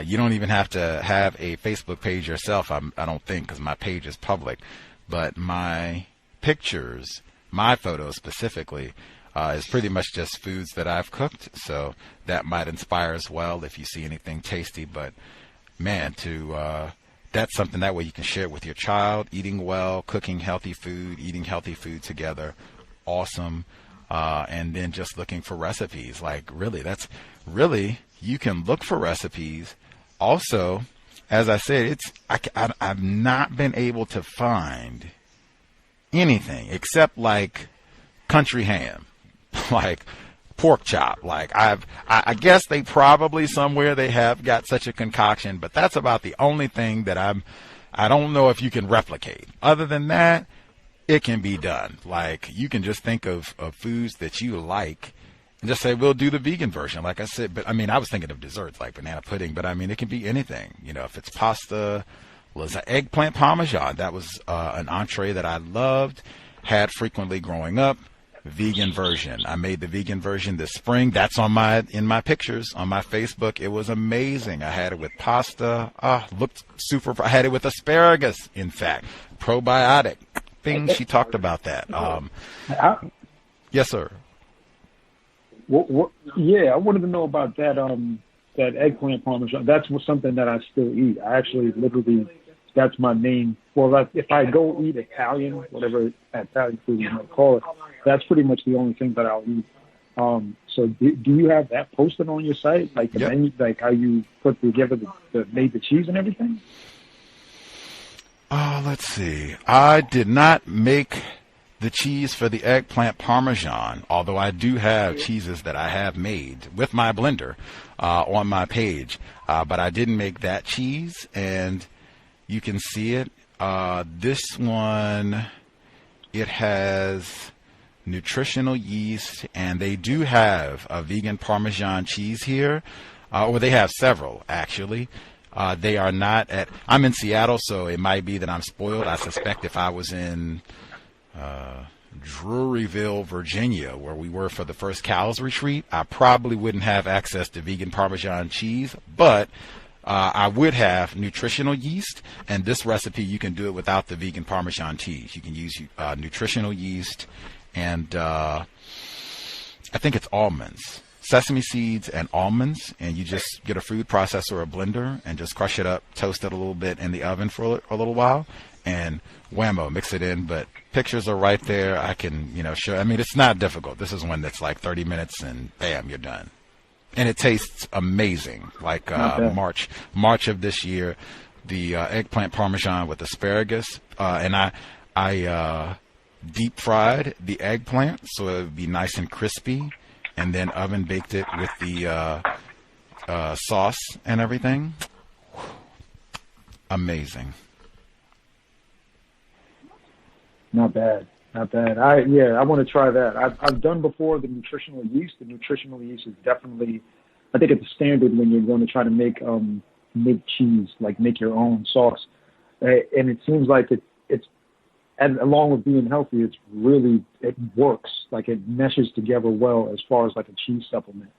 You don't even have to have a Facebook page yourself, I don't think, because my page is public. But my pictures, my photos specifically, is pretty much just foods that I've cooked. So that might inspire as well if you see anything tasty. But man, that's something that way you can share it with your child. Eating well, cooking healthy food, eating healthy food together. Awesome. And then just looking for recipes. You can look for recipes. Also, as I said, I've not been able to find anything except like country ham, like pork chop. I guess they probably somewhere they have got such a concoction, but that's about the only thing that I don't know if you can replicate. Other than that, it can be done. You can just think of foods that you like and just say, we'll do the vegan version, like I said. But I mean, I was thinking of desserts like banana pudding, but I mean, it can be anything. If it's pasta, lasagna, eggplant parmesan, that was an entree that I loved, had frequently growing up. Vegan version. I made the vegan version this spring. That's in my pictures on my Facebook. It was amazing. I had it with pasta. Looked super. I had it with asparagus, in fact. Probiotic things. She talked about that. Yes, sir. Yeah, I wanted to know about that eggplant parmesan. That's something that I still eat. I actually literally, that's my main. Well, if I go eat Italian, whatever Italian food you might call it, that's pretty much the only thing that I'll eat. So do you have that posted on your site, like the menu, like how you put together made the cheese and everything? Let's see. I did not make the cheese for the eggplant parmesan, although I do have cheeses that I have made with my blender on my page. But I didn't make that cheese, and you can see it. This one, it has nutritional yeast, and they do have a vegan Parmesan cheese here, or they have several actually. They are not at, I'm in Seattle, so it might be that I'm spoiled. I suspect if I was in Druryville, Virginia, where we were for the first C.O.W.S retreat, I probably wouldn't have access to vegan Parmesan cheese, but I would have nutritional yeast, and this recipe you can do it without the vegan Parmesan cheese. You can use nutritional yeast, and I think it's almonds, sesame seeds and almonds, and you just get a food processor or a blender and just crush it up, toast it a little bit in the oven for a little while, and whammo, mix it in. But pictures are right there. I can, show. I mean, it's not difficult. This is one that's like 30 minutes and bam, you're done. And it tastes amazing. Like March of this year, the eggplant Parmesan with asparagus, and I deep fried the eggplant so it would be nice and crispy, and then oven baked it with the sauce and everything. Amazing. Not bad. I want to try that. I've done before the nutritional yeast. The nutritional yeast is definitely, I think it's a standard when you're going to try to make cheese, like make your own sauce. And it seems like it's and along with being healthy, it works. Like it meshes together well as far as like a cheese supplement.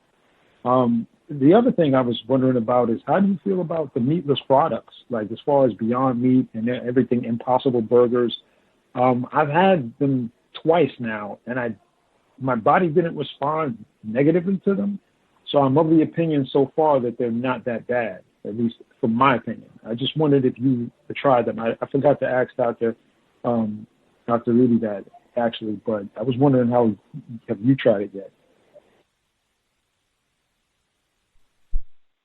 The other thing I was wondering about is, how do you feel about the meatless products, like as far as Beyond Meat and everything, Impossible Burgers? I've had them twice now, and my body didn't respond negatively to them. So I'm of the opinion so far that they're not that bad, at least from my opinion. I just wondered if you tried them. I forgot to ask Dr. Rudy that actually, but I was wondering have you tried it yet?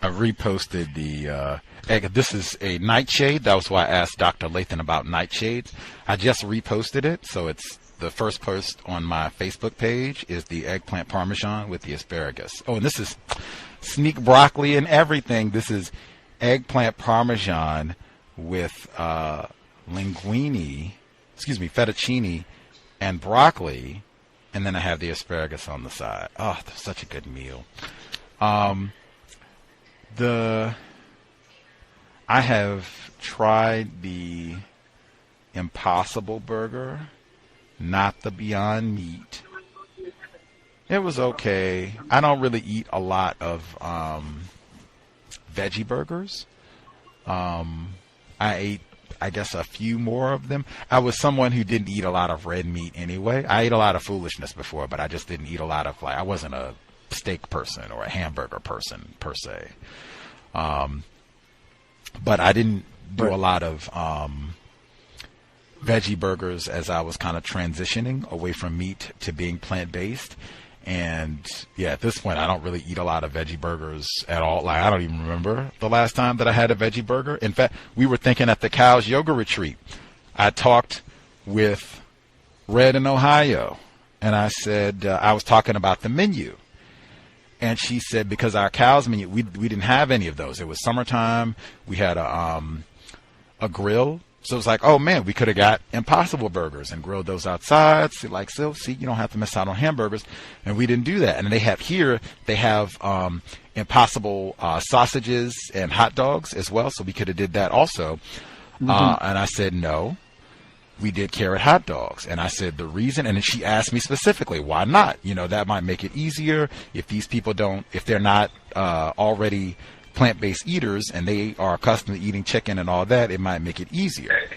I reposted the egg. This is a nightshade. That was why I asked Dr. Lathon about nightshades. I just reposted it, so it's the first post on my Facebook page is the eggplant Parmesan with the asparagus. Oh, and this is sneak broccoli and everything. This is eggplant Parmesan with fettuccine and broccoli, and then I have the asparagus on the side. Oh, that's such a good meal. I have tried the Impossible Burger, not the Beyond Meat. It was okay. I don't really eat a lot of veggie burgers. I ate, I guess, a few more of them. I was someone who didn't eat a lot of red meat anyway. I ate a lot of foolishness before, but I just didn't eat a lot of, I wasn't a steak person or a hamburger person per se. But I didn't do a lot of veggie burgers as I was kind of transitioning away from meat to being plant-based. And yeah, at this point, I don't really eat a lot of veggie burgers at all. I don't even remember the last time that I had a veggie burger. In fact, we were thinking at the C.O.W.S yoga retreat, I talked with Red in Ohio, and I said, I was talking about the menu. And she said, because our C.O.W.S menu, we didn't have any of those. It was summertime. We had a grill. So it was like, oh, man, we could have got Impossible Burgers and grilled those outside. See, you don't have to miss out on hamburgers. And we didn't do that. And they have Impossible sausages and hot dogs as well. So we could have did that also. Mm-hmm. And I said, no. We did carrot hot dogs. And I said the reason, and then she asked me specifically, why not? That might make it easier if these people if they're not already plant-based eaters and they are accustomed to eating chicken and all that, it might make it easier.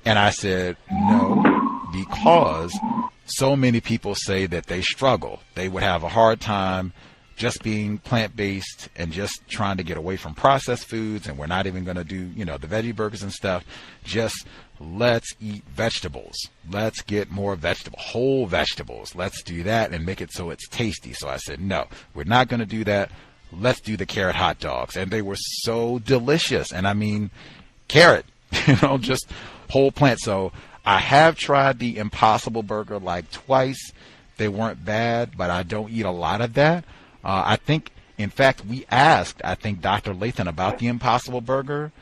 And I said, no, because so many people say that they struggle. They would have a hard time just being plant-based and just trying to get away from processed foods, and we're not even going to do, the veggie burgers and stuff. Just let's eat vegetables. Let's get more whole vegetables. Let's do that and make it so it's tasty. So I said, no, we're not going to do that. Let's do the carrot hot dogs. And they were so delicious. And I mean, carrot, just whole plant. So I have tried the Impossible Burger twice. They weren't bad, but I don't eat a lot of that. I think, in fact, we asked, Dr. Lathon about the Impossible Burger,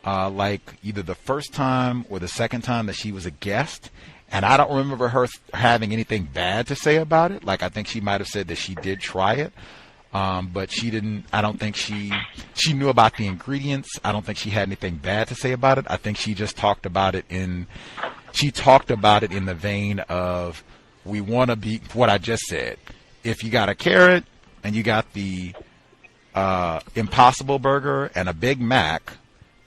either the first time or the second time that she was a guest. And I don't remember her having anything bad to say about it. Like, I think she might have said that she did try it. But she didn't, I don't think she knew about the ingredients. I don't think she had anything bad to say about it. I think she just talked about it in the vein of, we want to be, what I just said. If you got a carrot and you got the Impossible Burger and a Big Mac,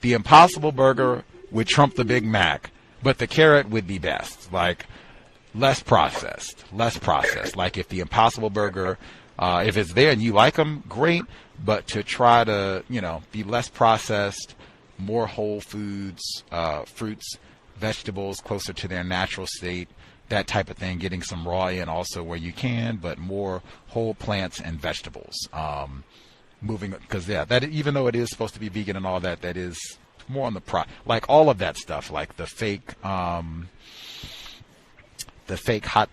the Impossible Burger would trump the Big Mac, but the carrot would be best. Like, less processed. Like, if the Impossible Burger, if it's there and you like them, great. But to try to, be less processed, more whole foods, fruits, vegetables closer to their natural state, that type of thing, getting some raw in also where you can, but more whole plants and vegetables. Because that, even though it is supposed to be vegan and all that, that is more on the like all of that stuff, like the fake hot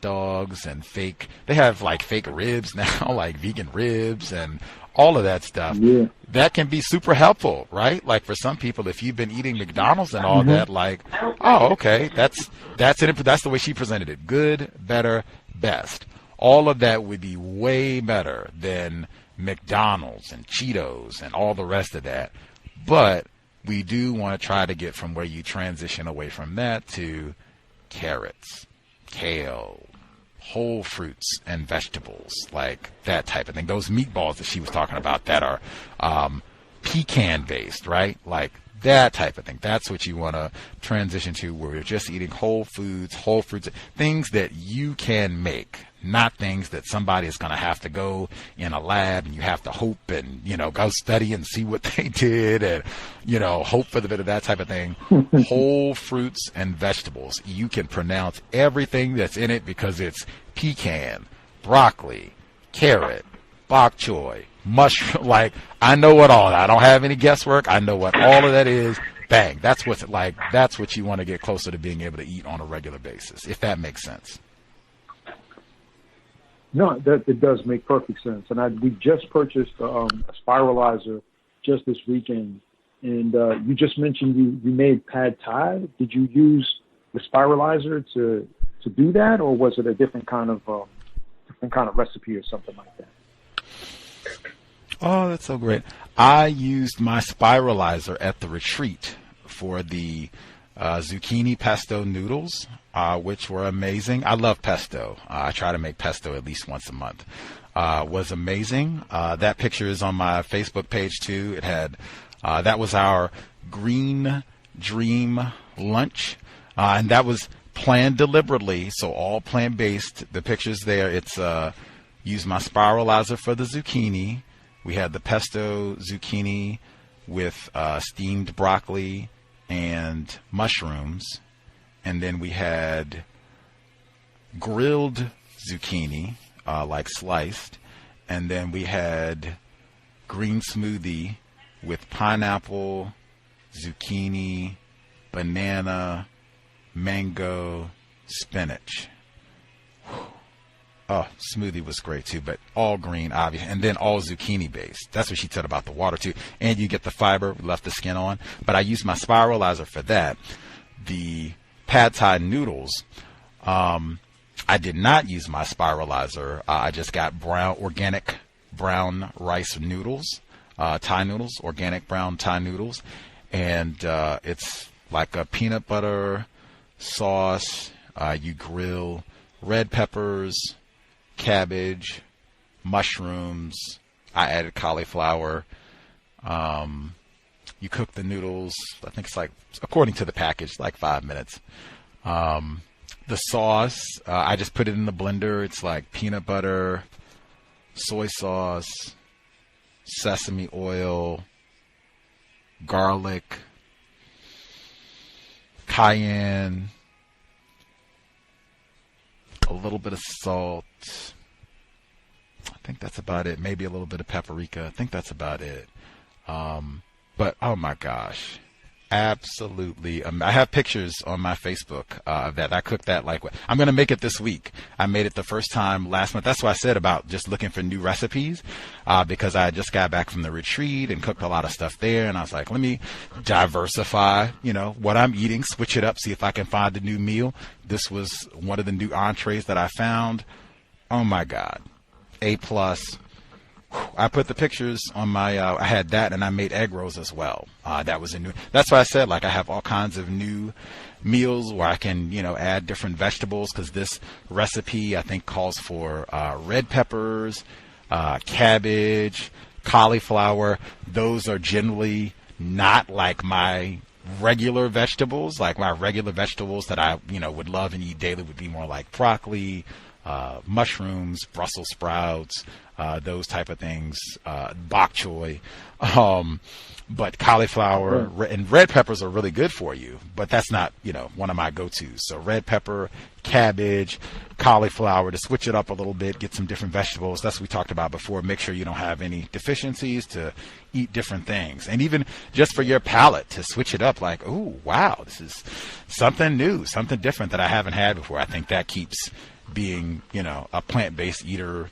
dogs and they have like fake ribs now, like vegan ribs and all of that stuff. Yeah. That can be super helpful, right? Like, for some people, if you've been eating McDonald's and all that, like, oh, okay, that's it. That's the way she presented it. Good, better, best. All of that would be way better than McDonald's and Cheetos and all the rest of that. But we do want to try to get from where you transition away from that to carrots, kale, whole fruits and vegetables, like that type of thing. Those meatballs that she was talking about that are pecan based, right? Like that type of thing. That's what you want to transition to, where you're just eating whole foods, things that you can make, not things that somebody is going to have to go in a lab and you have to hope and, go study and see what they did and, hope for the bit of that type of thing. Whole fruits and vegetables. You can pronounce everything that's in it because it's pecan, broccoli, carrot, bok choy, mushroom. Like, I know what all that. I don't have any guesswork. I know what all of that is. Bang. That's what's like. That's what you want to get closer to being able to eat on a regular basis, if that makes sense. No, it does make perfect sense. And we just purchased a spiralizer just this weekend. And you just mentioned you made pad thai. Did you use the spiralizer to do that, or was it a different kind of recipe or something like that? Oh, that's so great. I used my spiralizer at the retreat for the zucchini pesto noodles, which were amazing. I love pesto. I try to make pesto at least once a month. Was amazing. That picture is on my Facebook page too. It had that was our Green Dream lunch, and that was planned deliberately, so all plant-based. The picture's there. It's used my spiralizer for the zucchini. We had the pesto zucchini with steamed broccoli and mushrooms. And then we had grilled zucchini, like sliced. And then we had green smoothie with pineapple, zucchini, banana, mango, spinach. Oh, smoothie was great too, but all green, obviously, and then all zucchini based. That's what she said about the water too. And you get the fiber, we left the skin on. But I used my spiralizer for that. The pad thai noodles, I did not use my spiralizer. I just got organic brown rice noodles, Thai noodles, organic brown Thai noodles. And it's like a peanut butter sauce. You grill red peppers, cabbage, mushrooms. I added cauliflower. You cook the noodles. I think it's like, according to the package, like 5 minutes. The sauce, I just put it in the blender. It's like peanut butter, soy sauce, sesame oil, garlic, cayenne, a little bit of salt. I think that's about it. Maybe a little bit of paprika. I think that's about it. But oh my gosh, Absolutely. I have pictures on my Facebook of that. I cooked that I'm going to make it this week. I made it the first time last month. That's what I said about just looking for new recipes because I just got back from the retreat and cooked a lot of stuff there. And I was like, let me diversify, what I'm eating, switch it up, see if I can find a new meal. This was one of the new entrees that I found. Oh, my God. A+. I put the pictures on my, I had that and I made egg rolls as well. That's why I said, I have all kinds of new meals where I can, add different vegetables because this recipe, I think, calls for red peppers, cabbage, cauliflower. Those are generally not like my regular vegetables. Like my regular vegetables that I, would love and eat daily would be more like broccoli, mushrooms, Brussels sprouts, those type of things, bok choy. But cauliflower and red peppers are really good for you, but that's not, one of my go-tos. So red pepper, cabbage, cauliflower, to switch it up a little bit, get some different vegetables. That's what we talked about before. Make sure you don't have any deficiencies, to eat different things. And even just for your palate, to switch it up, like, oh, wow, this is something new, something different that I haven't had before. I think that keeps being, a plant-based eater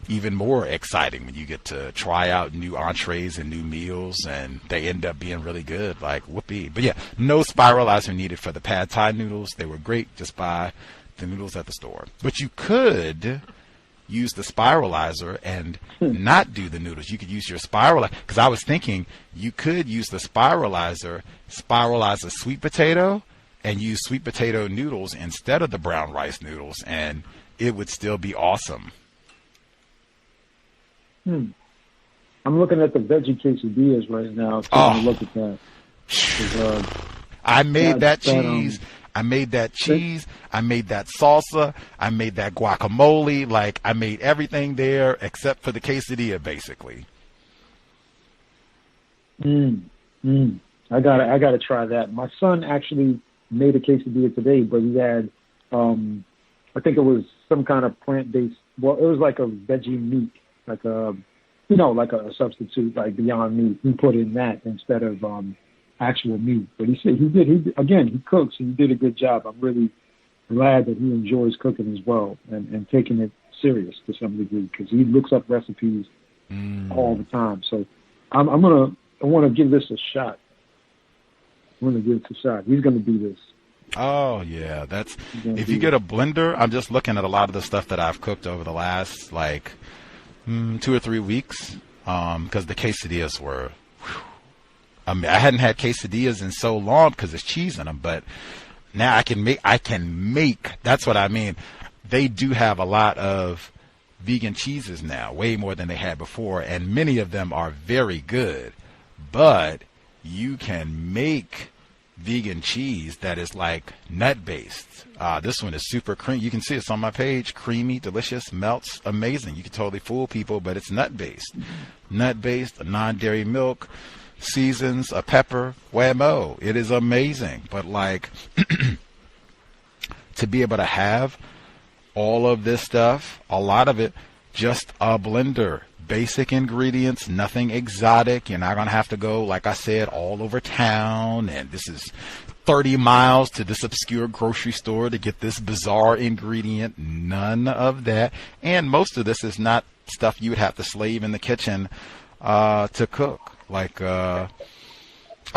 even more exciting when you get to try out new entrees and new meals and they end up being really good, like whoopee. But yeah, no spiralizer needed for the pad thai noodles. They were great. Just buy the noodles at the store. But you could use the spiralizer and not do the noodles. You could use your spiralizer, because I was thinking you could use the spiralizer, spiralize a sweet potato and use sweet potato noodles instead of the brown rice noodles, and it would still be awesome. I'm looking at the veggie quesadillas right now. Taking a look at that. I made that cheese. I made that cheese. I made that salsa. I made that guacamole. I made everything there except for the quesadilla, basically. I gotta try that. My son actually made a quesadilla today, but he had, I think it was some kind of plant-based. Well, it was like a veggie meat, like a substitute, like Beyond Meat. He put in that instead of actual meat. But he said he cooks and he did a good job. I'm really glad that he enjoys cooking as well and taking it serious to some degree, because he looks up recipes all the time. So I want to give this a shot. I'm going to give it a shot. He's going to do this. Oh, yeah. If you get a blender, I'm just looking at a lot of the stuff that I've cooked over the last, 2 or 3 weeks, because the quesadillas were, I hadn't had quesadillas in so long because there's cheese in them, but now I can make, that's what I mean. They do have a lot of vegan cheeses now, way more than they had before, and many of them are very good, but you can make vegan cheese that is nut-based. This one is super creamy. You can see it's on my page. Creamy, delicious, melts, amazing. You can totally fool people, but it's nut-based. Nut-based, non-dairy milk, seasons, a pepper, whammo. It is amazing. But to be able to have all of this stuff, a lot of it, just a blender. Basic ingredients, nothing exotic. You're not going to have to go, like I said, all over town, and this is 30 miles to this obscure grocery store to get this bizarre ingredient. None of that. And most of this is not stuff you would have to slave in the kitchen to cook. Oh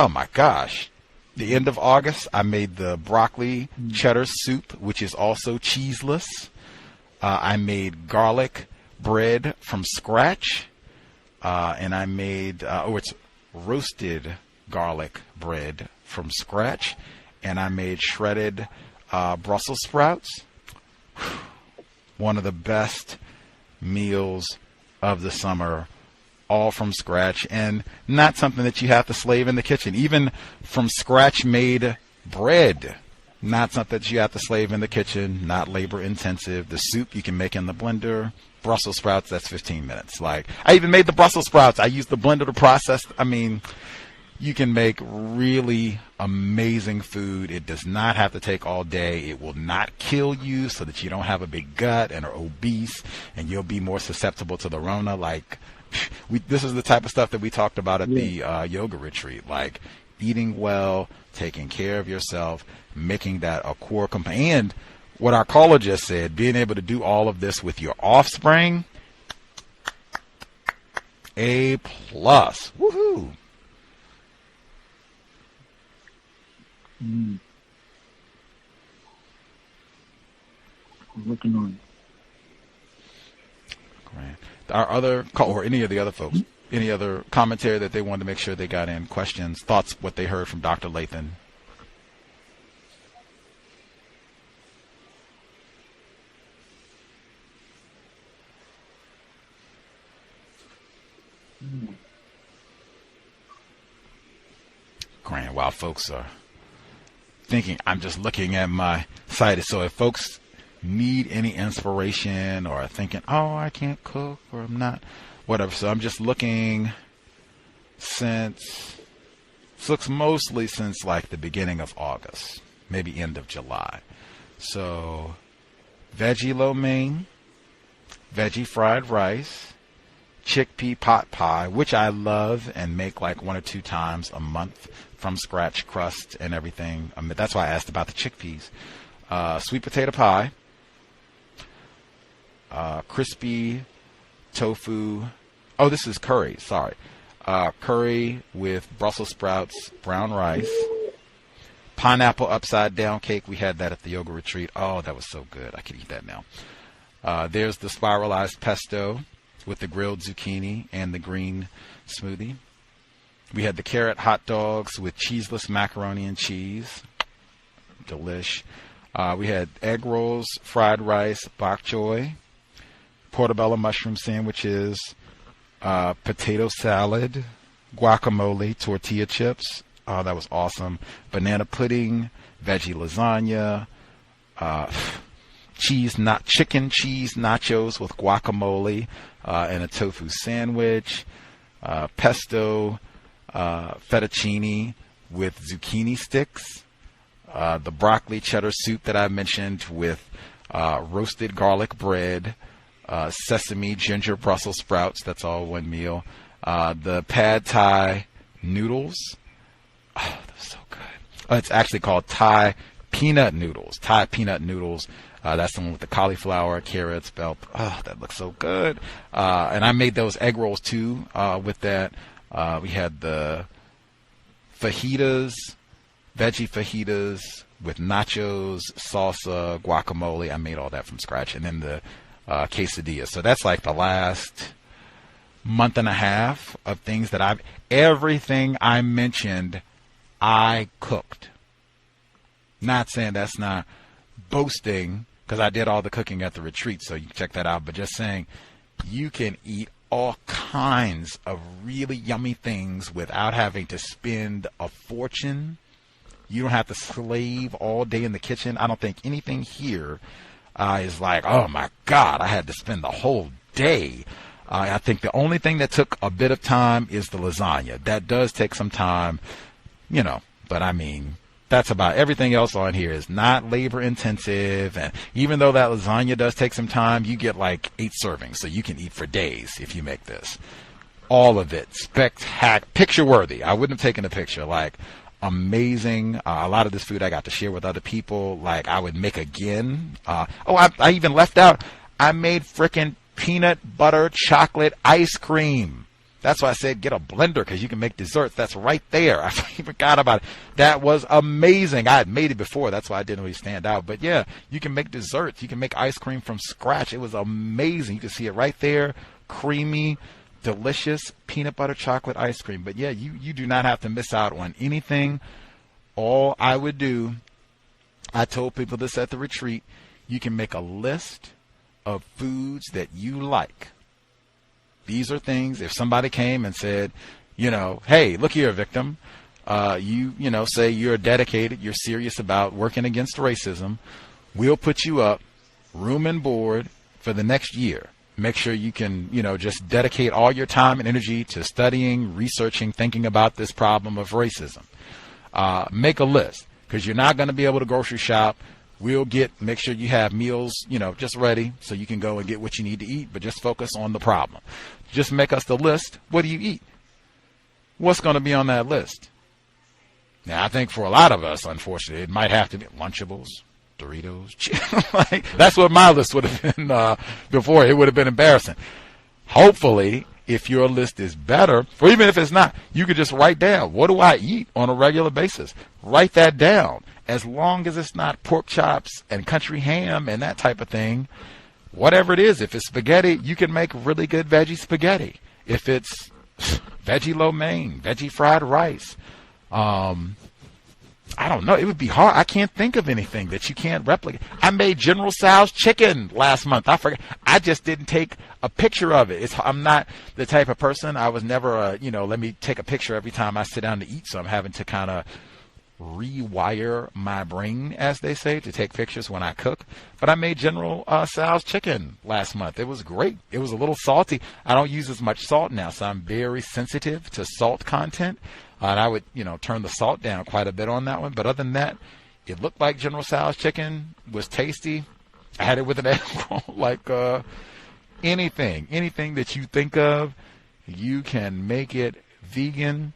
my gosh. The end of August, I made the broccoli cheddar soup, which is also cheeseless. I made garlic bread from scratch, and I made it's roasted garlic bread from scratch, and I made shredded Brussels sprouts. One of the best meals of the summer, all from scratch, and not something that you have to slave in the kitchen. Even from scratch made bread, not something that you have to slave in the kitchen, not labor intensive. The soup you can make in the blender. Brussels sprouts, that's 15 minutes. I even made the Brussels sprouts. I used the blender to process. You can make really amazing food. It does not have to take all day. It will not kill you so that you don't have a big gut and are obese, and you'll be more susceptible to the Rona. This is the type of stuff that we talked about at the yoga retreat. eating well, taking care of yourself, making that a core component. And what our caller just said, being able to do all of this with your offspring, A+. Woohoo! I'm looking on. Great. Our other call, or any of the other folks, any other commentary that they wanted to make sure they got in, questions, thoughts, what they heard from Dr. Lathon? Grand. While folks are thinking, I'm just looking at my site. So if folks need any inspiration or are thinking, oh, I can't cook or I'm not, whatever. So I'm just looking looks mostly since like the beginning of August, maybe end of July. So veggie lo mein, veggie fried rice, chickpea pot pie, which I love and make like 1 or 2 times a month from scratch, crust and everything. That's why I asked about the chickpeas. Sweet potato pie, crispy tofu. Oh, this is curry. Sorry. Curry with Brussels sprouts, brown rice, pineapple upside down cake. We had that at the yoga retreat. Oh, that was so good. I could eat that now. There's the spiralized pesto with the grilled zucchini and the green smoothie. We had the carrot hot dogs with cheeseless macaroni and cheese. Delish. We had egg rolls, fried rice, bok choy, portobello mushroom sandwiches, potato salad, guacamole, tortilla chips. Oh, that was awesome. Banana pudding, veggie lasagna, chicken cheese nachos with guacamole, and a tofu sandwich, pesto, fettuccine with zucchini sticks, the broccoli cheddar soup that I mentioned with roasted garlic bread, sesame ginger Brussels sprouts. That's all one meal. The pad thai noodles. Oh, that's so good. It's actually called Thai peanut noodles. Thai peanut noodles. That's the one with the cauliflower, carrots, bell. Oh, that looks so good. And I made those egg rolls too with that. We had the fajitas, veggie fajitas with nachos, salsa, guacamole. I made all that from scratch. And then the quesadilla. So that's like the last month and a half of things that everything I mentioned, I cooked. Not saying that's not boasting, because I did all the cooking at the retreat, so you can check that out. But just saying, you can eat all kinds of really yummy things without having to spend a fortune. You don't have to slave all day in the kitchen. I don't think anything here is like, oh my God, I had to spend the whole day. I think the only thing that took a bit of time is the lasagna. That does take some time, but I mean, that's about everything else on here is not labor intensive. And even though that lasagna does take some time, you get like 8 servings. So you can eat for days if you make this. All of it. Picture worthy. I wouldn't have taken a picture. Like amazing. A lot of this food I got to share with other people. Like I would make again. I even left out. I made frickin' peanut butter chocolate ice cream. That's why I said get a blender, because you can make desserts. That's right there. I forgot about it. That was amazing. I had made it before. That's why I didn't really stand out. But yeah, you can make desserts. You can make ice cream from scratch. It was amazing. You can see it right there. Creamy, delicious peanut butter chocolate ice cream. But yeah, you do not have to miss out on anything. All I would do, I told people this at the retreat, you can make a list of foods that you like. These are things, if somebody came and said, hey, look here, victim, say you're dedicated, you're serious about working against racism, we'll put you up, room and board, for the next year. Make sure you can, just dedicate all your time and energy to studying, researching, thinking about this problem of racism. Make a list, because you're not going to be able to grocery shop. We'll make sure you have meals, just ready so you can go and get what you need to eat, but just focus on the problem. Just make us the list. What do you eat? What's going to be on that list? Now, I think for a lot of us, unfortunately, it might have to be Lunchables, Doritos. Like, that's what my list would have been before. It would have been embarrassing. Hopefully, if your list is better, or even if it's not, you could just write down, what do I eat on a regular basis? Write that down. As long as it's not pork chops and country ham and that type of thing, whatever it is, if it's spaghetti, you can make really good veggie spaghetti. If it's veggie lo mein, veggie fried rice, I don't know. It would be hard. I can't think of anything that you can't replicate. I made General Tso's chicken last month. I forgot. I just didn't take a picture of it. I'm not the type of person. I was never let me take a picture every time I sit down to eat. So I'm having to kind of rewire my brain, as they say, to take pictures when I cook. But I made General Tso's chicken last month. It was great. It was a little salty. I don't use as much salt now, so I'm very sensitive to salt content. And I would, turn the salt down quite a bit on that one. But other than that, it looked like General Tso's chicken, was tasty. I had it with an egg roll. Like anything that you think of, you can make it vegan,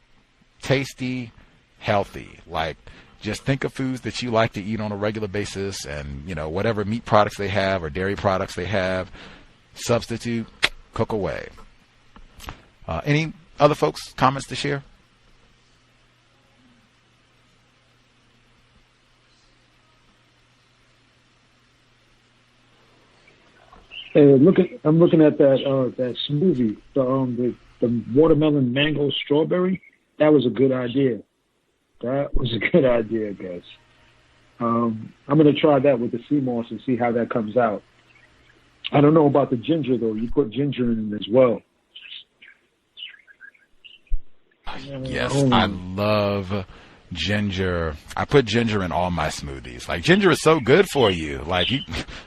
tasty, healthy. Like, just think of foods that you like to eat on a regular basis, and whatever meat products they have or dairy products they have, substitute, cook away. Any other folks comments to share? I'm looking at that smoothie, the watermelon mango strawberry. That was a good idea. Guys. I'm going to try that with the sea moss and see how that comes out. I don't know about the ginger, though. You put ginger in it as well. Yes, I love ginger. I put ginger in all my smoothies. Like, ginger is so good for you. Like,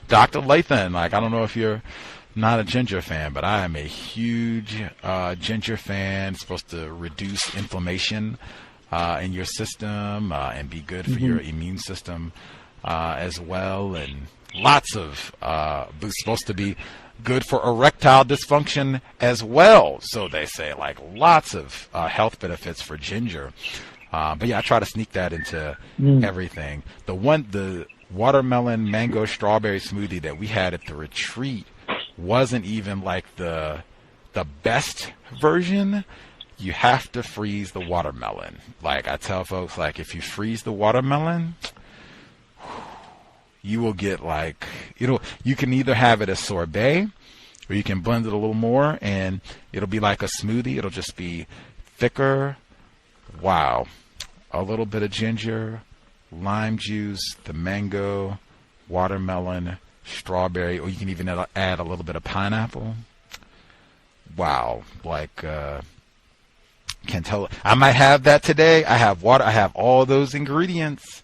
Dr. Lathon, I don't know if you're not a ginger fan, but I am a huge ginger fan. It's supposed to reduce inflammation in your system and be good for your immune system as well. And lots of boosts. Supposed to be good for erectile dysfunction as well. So they say, lots of health benefits for ginger. But yeah, I try to sneak that into everything. The watermelon mango strawberry smoothie that we had at the retreat wasn't even the best version. You have to freeze the watermelon. I tell folks, if you freeze the watermelon, you will get you can either have it as sorbet, or you can blend it a little more and it'll be like a smoothie. It'll just be thicker. Wow. A little bit of ginger, lime juice, the mango, watermelon, strawberry, or you can even add a little bit of pineapple. Wow. Can't tell. I might have that today. I have water. I have all those ingredients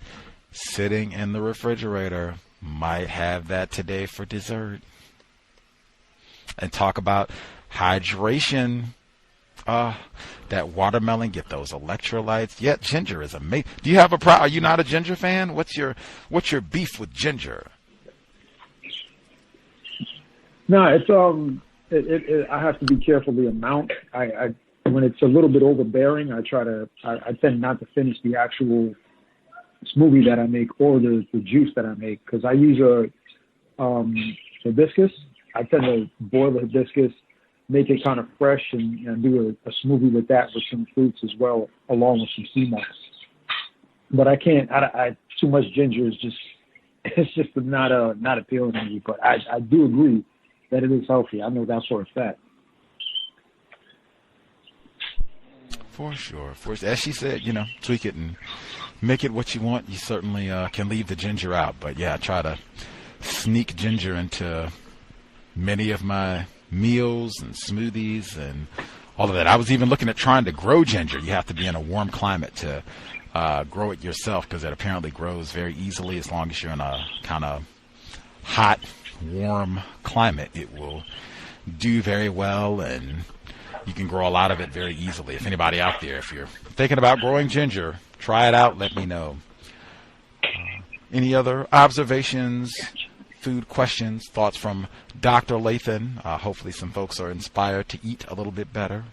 sitting in the refrigerator. Might have that today for dessert. And talk about hydration. That watermelon, get those electrolytes. Yeah, ginger is amazing. Do you have are you not a ginger fan? What's your beef with ginger? No, it's I have to be careful the amount. I when it's a little bit overbearing, I tend not to finish the actual smoothie that I make or the juice that I make, because I use hibiscus. I tend to boil the hibiscus, make it kind of fresh, and do a smoothie with that with some fruits as well, along with some sea moss. But I can't. Too much ginger is just not appealing to me. But I do agree that it is healthy. I know that for a fact. For sure. As she said, tweak it and make it what you want. You certainly can leave the ginger out. But yeah, I try to sneak ginger into many of my meals and smoothies and all of that. I was even looking at trying to grow ginger. You have to be in a warm climate to grow it yourself, because it apparently grows very easily. As long as you're in a kind of hot, warm climate, it will do very well, and you can grow a lot of it very easily. If anybody out there, if you're thinking about growing ginger, try it out. Let me know. Any other observations, food questions, thoughts from Dr. Lathon? Hopefully some folks are inspired to eat a little bit better.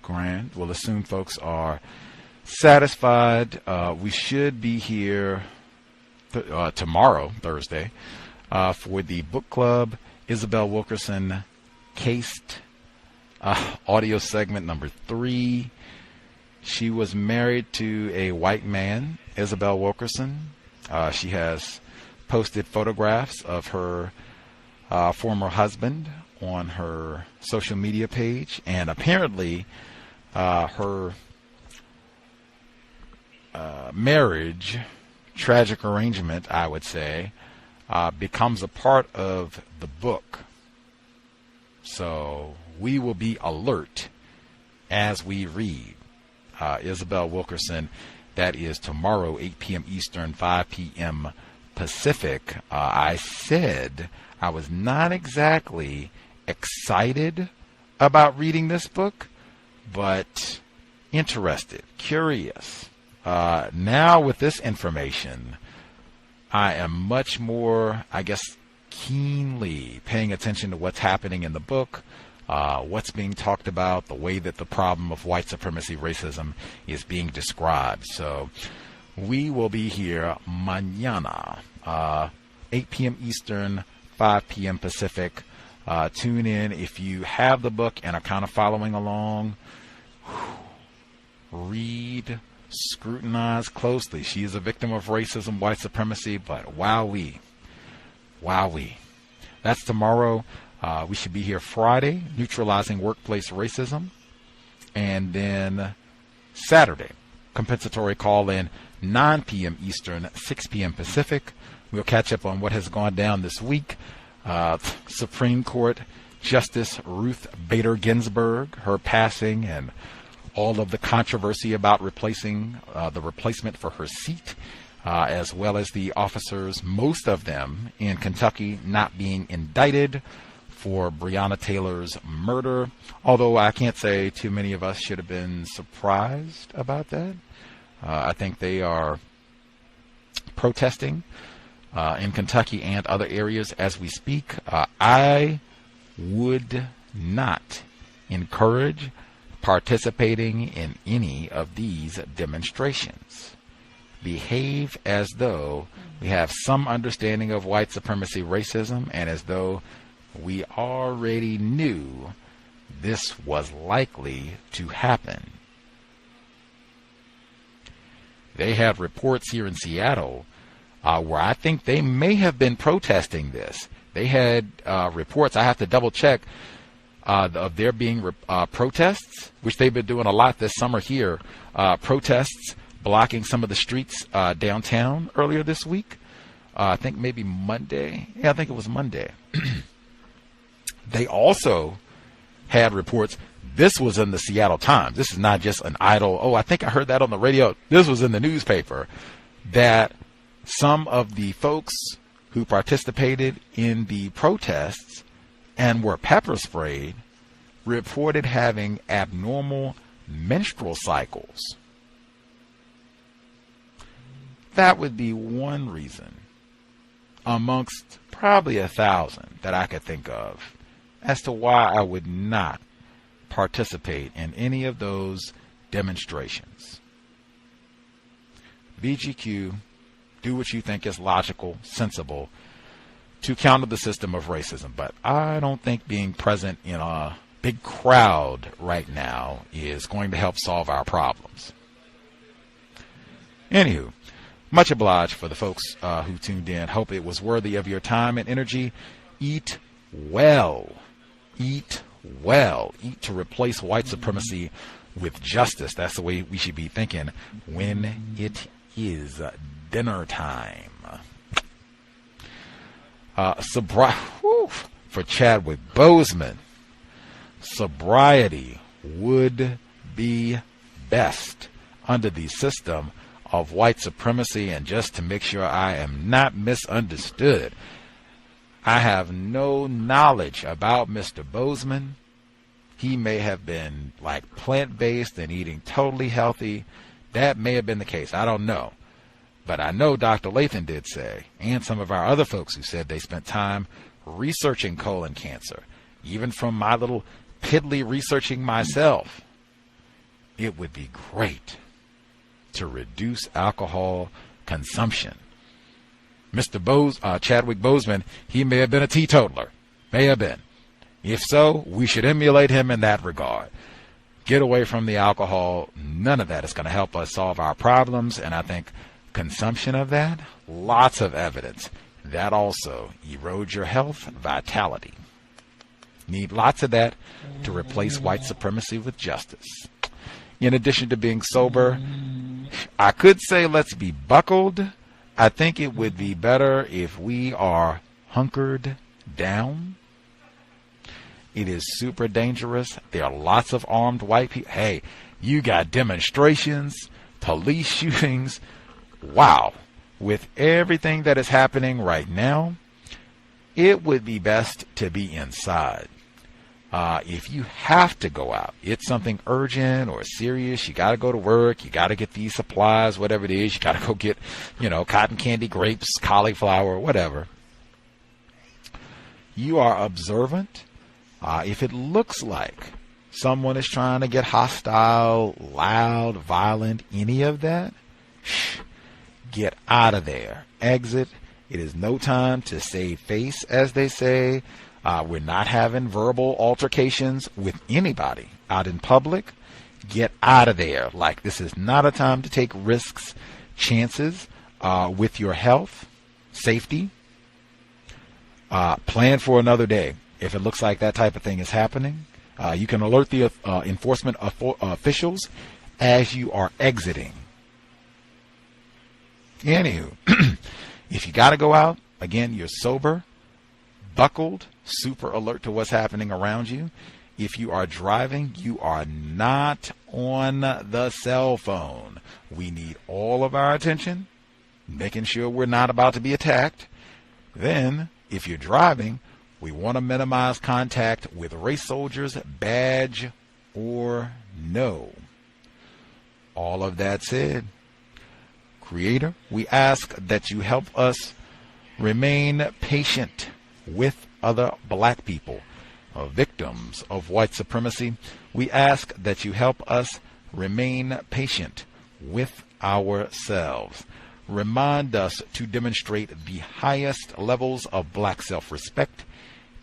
Grand. We'll assume folks are satisfied. We should be here tomorrow, Thursday, for the book club Isabel Wilkerson Cased audio segment number 3. She was married to a white man, Isabel Wilkerson. She has posted photographs of her former husband on her social media page, and apparently her marriage, tragic arrangement, I would say, becomes a part of the book. So we will be alert as we read. Isabel Wilkerson, that is tomorrow, 8 p.m. Eastern, 5 p.m. Pacific. I said I was not exactly excited about reading this book, but interested, curious. Now with this information, I am much more, I guess, keenly paying attention to what's happening in the book, what's being talked about, the way that the problem of white supremacy, racism is being described. So we will be here mañana, 8 p.m. Eastern, 5 p.m. Pacific. Tune in if you have the book and are kind of following along. Read, scrutinize closely. She is a victim of racism, white supremacy, but wowee. That's tomorrow. We should be here Friday, neutralizing workplace racism. And then Saturday, compensatory call-in, 9 p.m. Eastern, 6 p.m. Pacific. We'll catch up on what has gone down this week. Supreme Court Justice Ruth Bader Ginsburg, her passing, and all of the controversy about replacing the replacement for her seat, as well as the officers, most of them in Kentucky, not being indicted for Breonna Taylor's murder, although I can't say too many of us should have been surprised about that. I think they are protesting in Kentucky and other areas as we speak. I would not encourage participating in any of these demonstrations. Behave as though we have some understanding of white supremacy, racism, and as though we already knew this was likely to happen. They had reports here in Seattle where I think they may have been protesting this. They had reports, I have to double check, of there being protests, which they've been doing a lot this summer here, protests blocking some of the streets downtown earlier this week. I think maybe Monday. Yeah, I think it was Monday. They also had reports, this was in the Seattle Times. This is not just an idle, I think I heard that on the radio. This was in the newspaper, that some of the folks who participated in the protests and were pepper sprayed reported having abnormal menstrual cycles. That would be one reason amongst probably 1,000 that I could think of as to why I would not participate in any of those demonstrations. VGQ, do what you think is logical, sensible, to counter the system of racism. But I don't think being present in a big crowd right now is going to help solve our problems. Anywho, much obliged for the folks who tuned in. Hope it was worthy of your time and energy. Eat well. Eat well. Eat to replace white supremacy with justice. That's the way we should be thinking when it is dinner time. For Chadwick Boseman, sobriety would be best under the system of white supremacy. And just to make sure I am not misunderstood, I have no knowledge about Mr. Boseman. He may have been like plant-based and eating totally healthy. That may have been the case. I don't know. But I know Dr. Lathon did say, and some of our other folks who said they spent time researching colon cancer, even from my little piddly researching myself. it would be great to reduce alcohol consumption. Mr. Chadwick Boseman, he may have been a teetotaler. May have been. If so, we should emulate him in that regard. Get away from the alcohol. None of that is going to help us solve our problems. And I think consumption of that, lots of evidence, that also erodes your health, vitality. Need lots of that to replace white supremacy with justice. In addition to being sober, I could say let's be buckled. I think it would be better if we are hunkered down. It is super dangerous. There are lots of armed white people. Hey, you got demonstrations, police shootings. Wow. With everything that is happening right now, it would be best to be inside. If you have to go out, it's something urgent or serious, you got to go to work, you got to get these supplies, whatever it is, you got to go get, cotton candy, grapes, cauliflower, whatever. You are observant. If it looks like someone is trying to get hostile, loud, violent, any of that, get out of there. Exit. It is no time to save face, as they say. We're not having verbal altercations with anybody out in public. Get out of there. Like, this is not a time to take risks, chances with your health, safety. Plan for another day. If it looks like that type of thing is happening, you can alert the enforcement officials as you are exiting. Anywho, if you got to go out, again, you're sober, buckled, super alert to what's happening around you. If you are driving, you are not on the cell phone. We need all of our attention, making sure we're not about to be attacked. Then, if you're driving, we want to minimize contact with race soldiers, badge or no. All of that said, Creator, we ask that you help us remain patient with other black people, victims of white supremacy. We ask that you help us remain patient with ourselves. Remind us to demonstrate the highest levels of black self-respect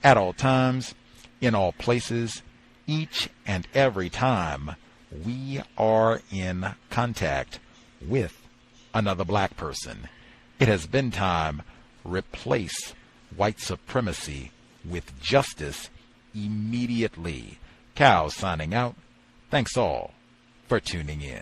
at all times, in all places, each and every time we are in contact with another black person. It has been time. Replace white supremacy with justice immediately. C.O.W.S signing out. Thanks all for tuning in.